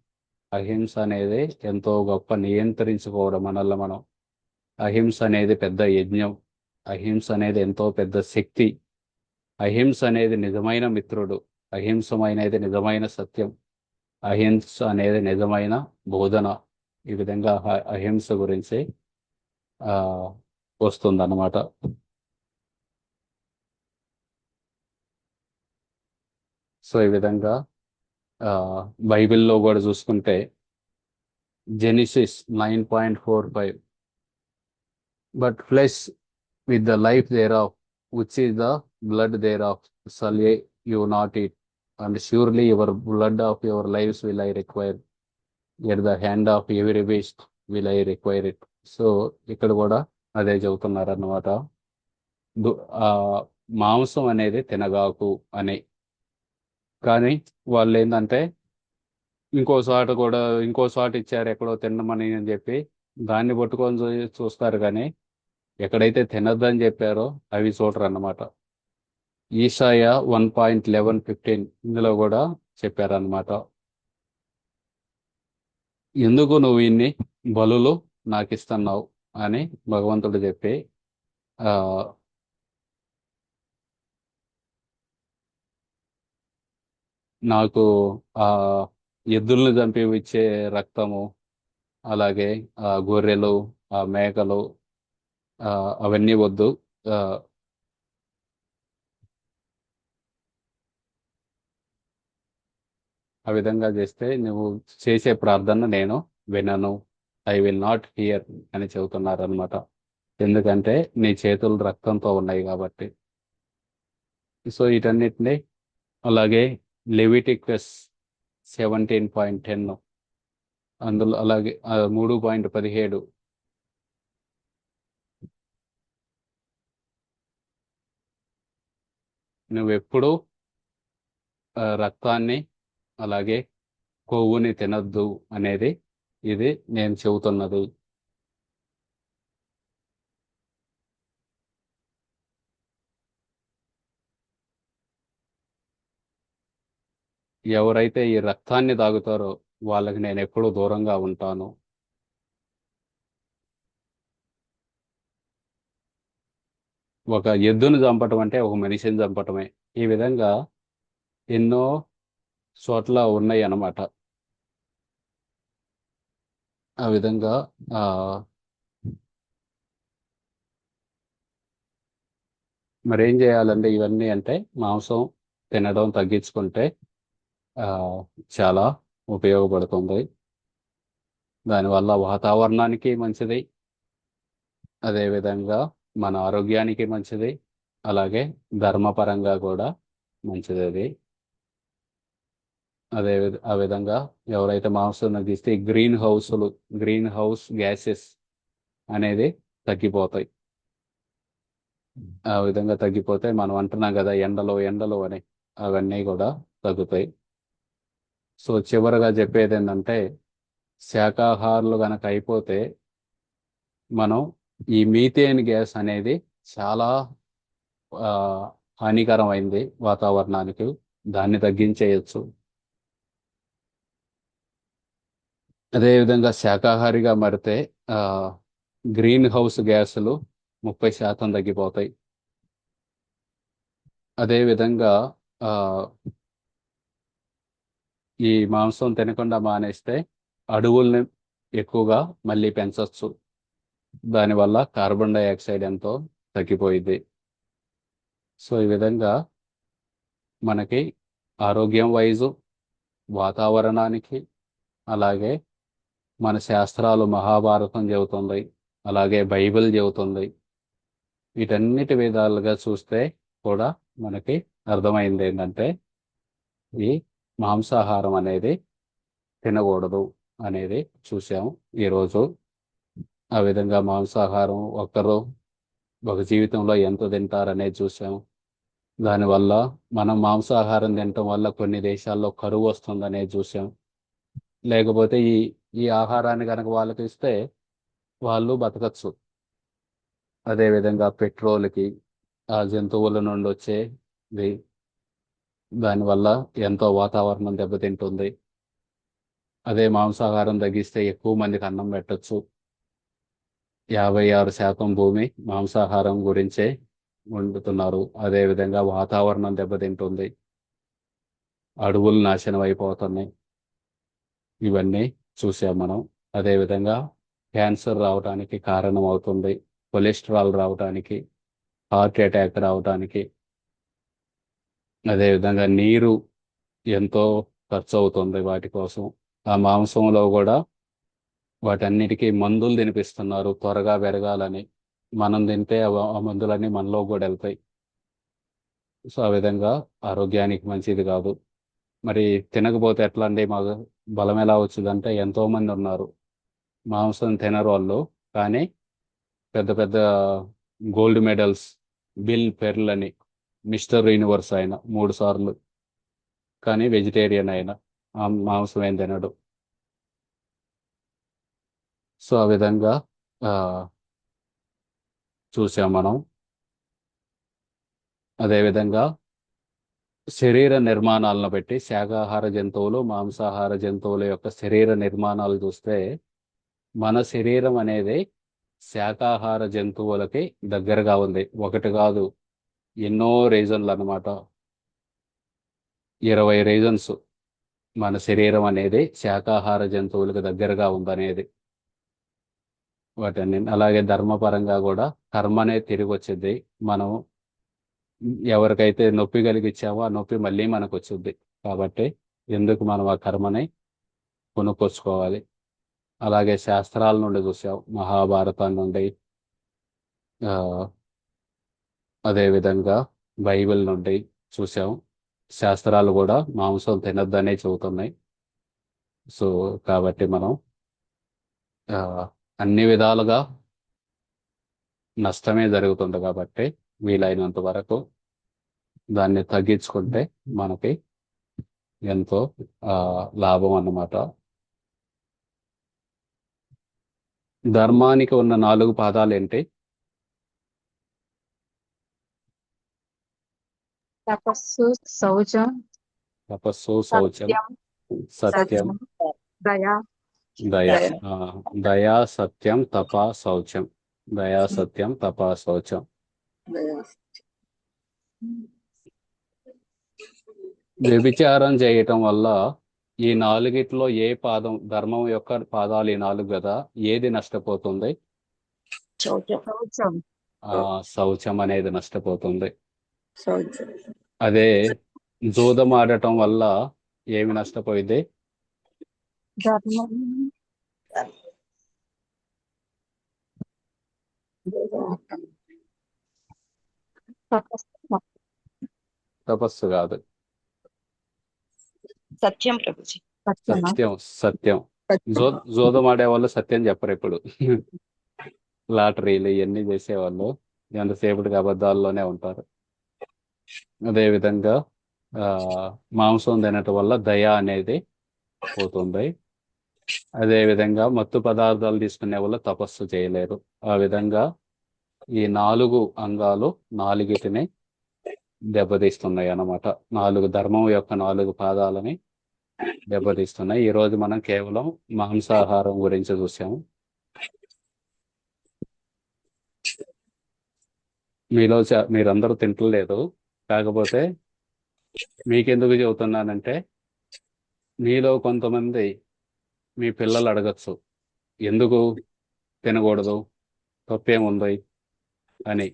అహింస అనేది ఎంతో గొప్ప నియంత్రించుకోవడం మనల్ని మనం. అహింస అనేది పెద్ద యజ్ఞం. అహింస అనేది ఎంతో పెద్ద శక్తి. అహింస అనేది నిజమైన మిత్రుడు. అహింస అనేది నిజమైన సత్యం. అహింస అనేది నిజమైన బోధన. ఈ విధంగా అహింస గురించి ఆ వస్తుందన్నమాట. సో ఈ విధంగా ఆ బైబిల్లో కూడా చూసుకుంటే genesis 9:45, but flesh with the life thereof, which is the blood thereof, shall ye you not eat, and surely your blood of your lives will I require, yet the hand of every beast will I require it. So ఇక్కడ కూడా అదే చెబుతున్నారు అన్నమాట. దు- ఆ మాంసం అనేది తినగాకు అని. కానీ వాళ్ళు ఏంటంటే ఇంకో చోట ఇచ్చారు ఎక్కడో తినమని అని చెప్పి దాన్ని పట్టుకొని చూస్తారు, కానీ ఎక్కడైతే తినద్దని చెప్పారో అవి చూడరు అన్నమాట. ఈశాయ 1:11-15 ఇందులో కూడా చెప్పారనమాట. ఎందుకు నువ్వు ఇన్ని బలులు నాకు ఇస్తున్నావు అని భగవంతుడు చెప్పి ఆ నాకు ఆ ఎద్దుల్ని చంపి ఇచ్చే రక్తము, అలాగే ఆ గొర్రెలు, ఆ మేకలు, ఆ అవన్నీ వద్దు. ఆ ఆ విధంగా చేస్తే నువ్వు చేసే ప్రార్థన నేను వినను, ఐ విల్ నాట్ హియర్ అని చెబుతున్నారనమాట. ఎందుకంటే నీ చేతులు రక్తంతో ఉన్నాయి కాబట్టి. సో వీటన్నిటిని, అలాగే లెవిటికస్ 17:10, అందులో అలాగే 3:17, నువ్వెప్పుడు రక్తాన్ని అలాగే కొవ్వుని తినద్దు అనేది ఇది నేను చెబుతున్నది. ఎవరైతే ఈ రక్తాన్ని తాగుతారో వాళ్ళకి నేను ఎప్పుడూ దూరంగా ఉంటాను. ఒక ఎద్దును చంపటం అంటే ఒక మనిషిని చంపటమే. ఈ విధంగా ఎన్నో చోట్ల ఉన్నాయి అన్నమాట. ఆ విధంగా ఆ మరేం చేయాలంటే ఇవన్నీ అంటే మాంసం తినడం తగ్గించుకుంటే ఆ చాలా ఉపయోగపడుతుంది. దానివల్ల వాతావరణానికి మంచిది, అదేవిధంగా మన ఆరోగ్యానికి మంచిది, అలాగే ధర్మపరంగా కూడా మంచిది అది. ఆ విధంగా ఎవరైతే మాంసం తగ్గిస్తే గ్రీన్ హౌస్ గ్యాసెస్ అనేది తగ్గిపోతాయి. ఆ విధంగా తగ్గిపోతే మనం అంటున్నాం కదా ఎండలు ఎండలు అని, అవన్నీ కూడా తగ్గుతాయి. సో చివరగా చెప్పేది ఏంటంటే, శాకాహారులు గనక అయిపోతే మనం ఈ మీథేన్ గ్యాస్ అనేది చాలా ఆ, హానికరమైంది వాతావరణానికి. దాన్ని తగ్గించేయచ్చు. అదేవిధంగా శాకాహారిగా మారితే ఆ, గ్రీన్ హౌస్ గ్యాసులు 30% తగ్గిపోతాయి. అదేవిధంగా ఆ, ఈ మాంసం తినకుండా మానేస్తే అడవుల్ని ఎక్కువగా మళ్ళీ పెంచవచ్చు. దానివల్ల కార్బన్ డైఆక్సైడ్ ఎంతో తగ్గిపోయింది. సో ఈ విధంగా మనకి ఆరోగ్యం వైజు, వాతావరణానికి, అలాగే మన శాస్త్రాలు మహాభారతం చెబుతుంది, అలాగే బైబిల్ చెబుతుంది. వీటన్నిటి విధాలుగా చూస్తే కూడా మనకి అర్థమైంది ఏంటంటే ఈ మాంసాహారం అనేది తినకూడదు అనేది చూసాం ఈరోజు. ఆ విధంగా మాంసాహారం ఒకరు ఒక జీవితంలో ఎంత తింటారనేది చూసాం. దానివల్ల మనం మాంసాహారం తినటం వల్ల కొన్ని దేశాల్లో కరువు వస్తుందనేది చూసాం. లేకపోతే ఈ ఆహారాన్ని కనుక వాళ్ళకి ఇస్తే వాళ్ళు బతకచ్చు. అదేవిధంగా పెట్రోల్కి, ఆ జంతువుల నుండి వచ్చేది, దానివల్ల ఎంతో వాతావరణం దెబ్బతింటుంది. అదే మాంసాహారం తగ్గిస్తే ఎక్కువ మందికి అన్నం పెట్టచ్చు. 56% భూమి మాంసాహారం గురించే వండుతున్నారు. అదేవిధంగా వాతావరణం దెబ్బతింటుంది, అడవులు నాశనం అయిపోతున్నాయి. ఇవన్నీ చూసాం మనం. అదేవిధంగా క్యాన్సర్ రావడానికి కారణం అవుతుంది, కొలెస్ట్రాల్ రావడానికి, హార్ట్ అటాక్ రావడానికి. అదేవిధంగా నీరు ఎంతో ఖర్చు అవుతుంది వాటి కోసం. ఆ మాంసంలో కూడా వాటన్నిటికీ మందులు తినిపిస్తున్నారు త్వరగా పెరగాలని. మనం తింటే ఆ మందులన్నీ మనలో కూడా వెళ్తాయి. సో ఆ విధంగా ఆరోగ్యానికి మంచిది కాదు. మరి తినకపోతే ఎట్లా అండి? మాకు బలం ఎలా వచ్చిందంటే ఎంతో మంది ఉన్నారు మాంసం తినరు వాళ్ళు, కానీ పెద్ద పెద్ద గోల్డ్ మెడల్స్, బిల్ పెర్ల్ అని, మిస్టర్ యూనివర్స్ ఆయన 3 సార్లు, కానీ వెజిటేరియన్ ఆయన, మాంసం ఏం తినడు. సో ఆ విధంగా ఆ, చూసాం మనం. అదేవిధంగా శరీర నిర్మాణాలను బట్టి శాకాహార జంతువులు, మాంసాహార జంతువుల యొక్క శరీర నిర్మాణాలు చూస్తే మన శరీరం అనేది శాకాహార జంతువులకి దగ్గరగా ఉంది. ఒకటి కాదు, ఎన్నో రీజన్లు అన్నమాట. 20 రీజన్స్ మన శరీరం అనేది శాకాహార జంతువులకు దగ్గరగా ఉందనేది. వాటన్ని అలాగే ధర్మపరంగా కూడా కర్మనే తిరిగి వచ్చింది. మనం ఎవరికైతే నొప్పి కలిగించామో ఆ నొప్పి మళ్ళీ మనకు వచ్చింది. కాబట్టి ఎందుకు మనం ఆ కర్మని కొనుక్కొచ్చుకోవాలి? అలాగే శాస్త్రాల నుండి చూసాం, మహాభారతం నుండి, ఆ, అదేవిధంగా బైబిల్ నుండి చూసాం. శాస్త్రాలు కూడా మాంసం తినొద్దనే చెబుతున్నాయి. సో కాబట్టి మనం ఆ, అన్ని విధాలుగా నష్టమే జరుగుతుంది. కాబట్టి వీలైనంత వరకు దాన్ని తగ్గించుకుంటే మనకి ఎంతో లాభం అన్నమాట. ధర్మానికి ఉన్న 4 పాదాలు ఏంటి? తపస్సు, శౌచం, తపస్సు, శౌచం, సత్యం, దయ. దయ. దయా, సత్యం, తప, శౌచం. దయా, సత్యం, తప, శౌచం. వ్యభిచారం చేయటం వల్ల ఈ 4గిట్లో ఏ పాదం, ధర్మం యొక్క పాదాలు ఈ 4 కదా, ఏది నష్టపోతుంది? శౌచం. శౌచం అనేది నష్టపోతుంది. శౌచం. అదే జూదం ఆడటం వల్ల ఏమి నష్టపోయింది? ధర్మం. తపస్సు కాదు, సత్యం ప్రభుజీ. సత్యం. సత్యం. జూదం ఆడే వాళ్ళు సత్యం చెప్పరు ఎప్పుడు. లాటరీలు ఇవన్నీ చేసేవాళ్ళు ఎంతసేపటికి అబద్ధాల్లోనే ఉంటారు. అదేవిధంగా మాంసం తినటం వల్ల దయ అనేది పోతుంది. అదేవిధంగా మత్తు పదార్థాలు తీసుకునే వల్ల తపస్సు చేయలేరు. ఆ విధంగా ఈ 4 అంగాలు 4గిటిని దెబ్బతీస్తున్నాయి అన్నమాట. 4 ధర్మం యొక్క 4 పాదాలని దెబ్బతీస్తున్నాయి. ఈ రోజు మనం కేవలం మాంసాహారం గురించి చూసాము. మీలో మీరందరూ తింటలేదు. కాకపోతే మీకెందుకు చెబుతున్నానంటే మీలో కొంతమంది మీ పిల్లలు అడగచ్చు, ఎందుకు తినకూడదు, తప్పేముంది అని.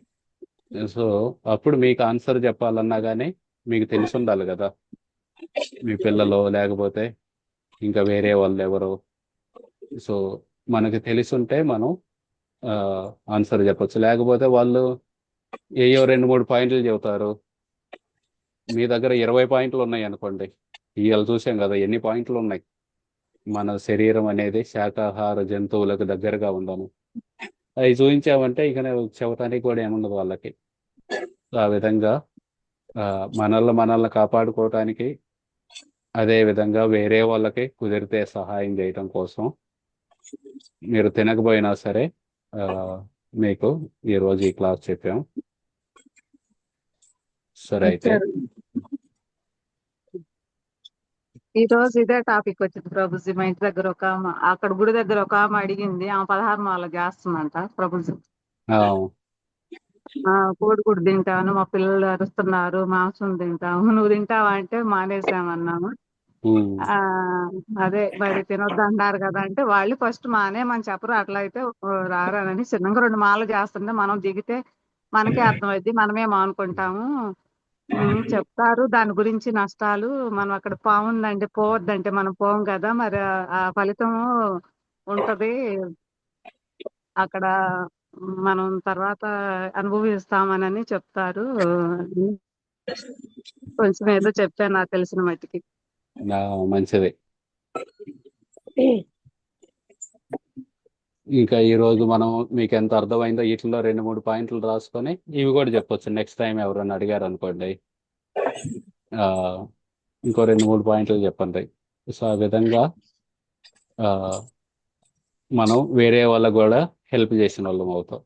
సో అప్పుడు మీకు ఆన్సర్ చెప్పాలన్నా కానీ మీకు తెలిసి ఉండాలి కదా. మీ పిల్లలు లేకపోతే ఇంకా వేరే వాళ్ళు ఎవరు. సో మనకి తెలిసుంటే మనం ఆన్సర్ చెప్పొచ్చు. లేకపోతే వాళ్ళు ఏయో 2-3 పాయింట్లు చెబుతారు. మీ దగ్గర 20 పాయింట్లు ఉన్నాయి అనుకోండి. ఇవాళ చూసాం కదా ఎన్ని పాయింట్లు ఉన్నాయి. మన శరీరం అనేది శాకాహార జంతువులకు దగ్గరగా ఉందను. అవి చూపించామంటే ఇక చెబుతానికి కూడా ఏముండదు వాళ్ళకి. ఆ విధంగా మనల్ని కాపాడుకోవటానికి, అదే విధంగా వేరే వాళ్ళకి కుదిరితే సహాయం చేయటం కోసం మీరు తినకపోయినా సరే మీకు ఈరోజు ఈ క్లాస్ చెప్పాం. సరే అయితే ఈ రోజు ఇదే టాపిక్ వచ్చింది ప్రభుజీ. మా ఇంటి దగ్గర ఒక ఆమె, అక్కడ గుడి దగ్గర ఒక ఆమె అడిగింది, ఆమె 16 మాల చేస్తుందంట ప్రభుజీ. ఆ, కోడిగుడ్డు తింటాను, మా పిల్లలు అరుస్తున్నారు, మాంసం తింటాము, నువ్వు తింటావా అంటే మానేసామన్నాము. ఉమ్, ఆ అదే మరి తినొద్దు అంటారు కదా అంటే, వాళ్ళు ఫస్ట్ మానేమని చెప్పరు. అట్లా అయితే రారని చిన్నగా 2 మాలలు చేస్తుంటే మనం దిగితే మనకే అర్థమైంది, మనమే మానుకుంటాము. చెప్తారు దాని గురించి నష్టాలు. మనం అక్కడ పావుందంటే పోవద్దంటే మనం పోం కదా, మరి ఆ ఫలితము ఉంటది అక్కడ, మనం తర్వాత అనుభవిస్తామనని చెప్తారు. కొంచెం ఏదో చెప్పాను నాకు తెలిసిన మట్టికి. మంచిది. ఇంకా ఈ రోజు మనం మీకు ఎంత అర్థమైందో వీటిలో 2-3 పాయింట్లు రాసుకొని ఇవి కూడా చెప్పొచ్చు. నెక్స్ట్ టైం ఎవరైనా అడిగారు అనుకోండి, ఇంకో 2-3 పాయింట్లు చెప్పండి. సో ఆ విధంగా మనం వేరే వాళ్ళకు కూడా హెల్ప్ చేసిన వాళ్ళం అవుతాం.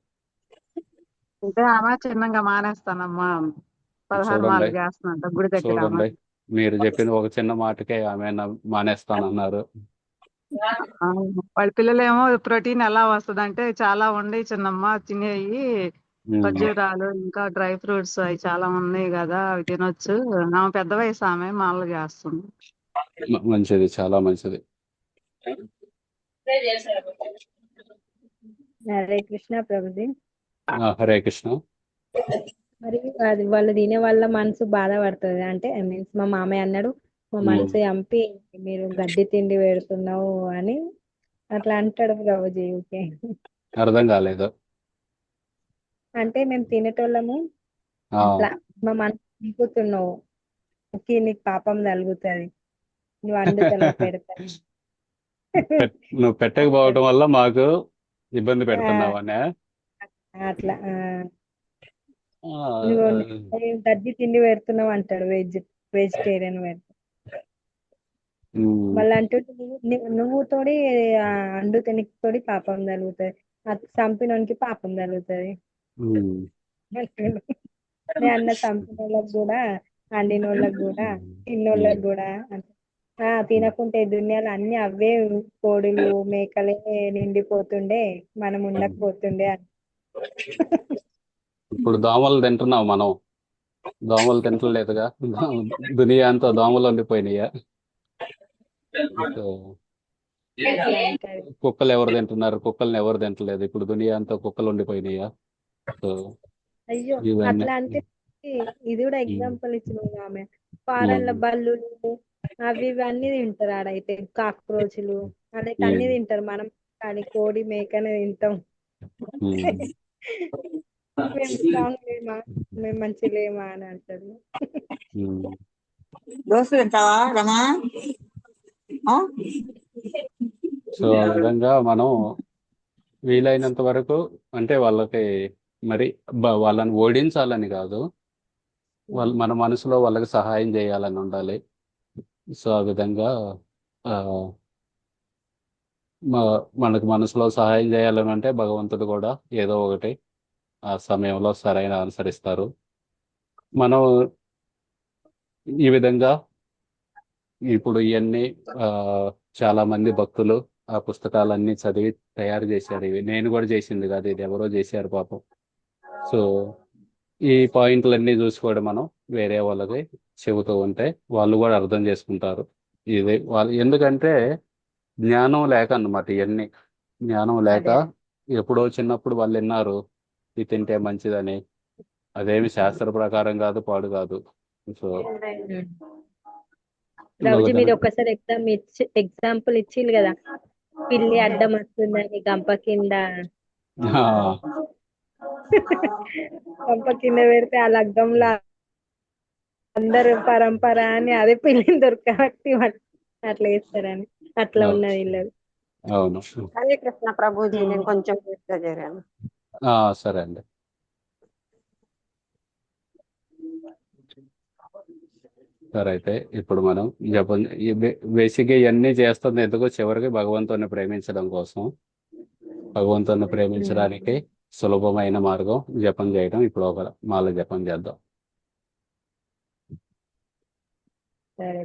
అంటే ఆమె చిన్నగా మానేస్తానమ్మా 16 చూడండి మాలు చేస్తున్నంట గుడి దగ్గర ఆమె. చూడండి, మీరు చెప్పిన ఒక చిన్న మాటకే ఆమె మానేస్తానన్నారు. వాళ్ళ పిల్లలేమో ప్రోటీన్ ఎలా వస్తుంది అంటే, చాలా ఉండి చిన్నమ్మ తినేయి, ఖర్జూరాలు ఇంకా డ్రై ఫ్రూట్స్ అవి చాలా ఉన్నాయి కదా, అవి తినొచ్చు. ఆమె పెద్ద వయసు, ఆమె మామూలు చేస్తుంది. మంచిది, చాలా మంచిది. హరే కృష్ణ ప్రభుజీ. హరే కృష్ణ. మరి అది వాళ్ళు తినే వాళ్ళ మనసు బాధపడుతుంది. అంటే మీన్స్ మా మామయ్య అన్నాడు, మా మనసు చంపి మీరు గడ్డి తిండి పెడుతున్నావు అని అట్లా అంటాడు ప్రభుజీ. ఓకే, అర్థం కాలేదు. అంటే మేము తినేటోళ్ళము అట్లా మా మనసు చంపుతున్నావు, నీకు పాపం తగులుతుంది, నువ్వు వండుతున్నావు పెడతావు. నువ్వు పెట్టకపోవటం వల్ల మాకు ఇబ్బంది పెడుతున్నావనే. అట్లా నువ్వు గడ్డి తిండి పెడుతున్నావు అంటాడు, వెజిటేరియన్ పెడతావు. మళ్ళీ అంటుంటే నువ్వు తోడి అండుతే నీకు తోడి పాపం తగులుతుంది, చంపినోనికి పాపం తగులుతుంది అంటుండు. నేను అన్న చంపిన వాళ్ళకి కూడా, అండిన వాళ్ళకి కూడా, తిన్నోళ్ళకి కూడా తినకుంటే దునియాలు అన్ని అవే కోడులు మేకలే నిండిపోతుండే, మనం ఉండకపోతుండే అని. ఇప్పుడు దోమలు తింటున్నాం మనం, దోమలు తింటలేదుగా. దునియా అంతా దోమలు ఉండిపోయినాయా? కుక్కలు ఎవరు తింటున్నారు? కుక్కల్ని ఎవరు తింటలేదు. ఇప్పుడు దునియా అంతా కుక్కలు ఉండిపోయినాయా? సో అయ్యో ఇవన్నీ అట్లా అంటే ఇది కూడా ఎగ్జాంపుల్ ఇచ్చిన ఆమె. ఫారెన్ లో బల్లులు అవి ఇవి అన్ని తింటారు ఆడైతే, కాక్రోచ్లు అదైతే అన్ని తింటారు. మనం కానీ కోడి మేకనే తింటాం. మేము స్ట్రాంగ్ లేమా, మేము మంచి లేమా అని అంటారు. దోశ తింటావా రమా? సో ఆ విధంగా మనం వీలైనంత వరకు, అంటే వాళ్ళకి మరి వాళ్ళని ఓడించాలని కాదు, మన మనసులో వాళ్ళకి సహాయం చేయాలని ఉండాలి. సో ఆ విధంగా మనకు మనసులో సహాయం చేయాలని అంటే భగవంతుడు కూడా ఏదో ఒకటి ఆ సమయంలో సరైన ఆన్సర్ ఇస్తారు. మనం ఈ విధంగా ఇప్పుడు ఇవన్నీ చాలా మంది భక్తులు ఆ పుస్తకాలన్నీ చదివి తయారు చేశారు. ఇవి నేను కూడా చేసింది కాదు, ఇది ఎవరో చేశారు పాపం. సో ఈ పాయింట్లన్నీ చూసి కూడా మనం వేరే వాళ్ళకి చెబుతూ ఉంటే వాళ్ళు కూడా అర్థం చేసుకుంటారు. ఇది వాళ్ళు, ఎందుకంటే జ్ఞానం లేక అన్నమాట. ఇవన్నీ జ్ఞానం లేక ఎప్పుడో చిన్నప్పుడు వాళ్ళు విన్నారు ఇది తింటే మంచిదని. అదేమి శాస్త్ర ప్రకారం కాదు, పాడు కాదు. సో ప్రభుజీ మీరు దొంగతనం ఒక్కసారి ఎగ్జాంపుల్ ఇచ్చిండు కదా, పిల్లి అడ్డం వస్తుందని గంప కింద ఆ, గంప కింద పెడితే ఆ లగ్గంలో అందరు పరంపర అని అదే పిల్లిని దొరకబట్టి అట్లా వేస్తారని అట్లా అవును ఉన్నది ఇల్లది. అవును. హరే కృష్ణ ప్రభుజీ, నేను కొంచెం లేట్గా చేరాను. సరే అండి. సరే అయితే ఇప్పుడు మనం జపం బేసిక్గా ఇవన్నీ చేస్తుంది ఎందుకో చివరికి భగవంతుని ప్రేమించడం కోసం. భగవంతుని ప్రేమించడానికి సులభమైన మార్గం జపం చేయడం. ఇప్పుడు ఒక మాల జపం చేద్దాం. సరే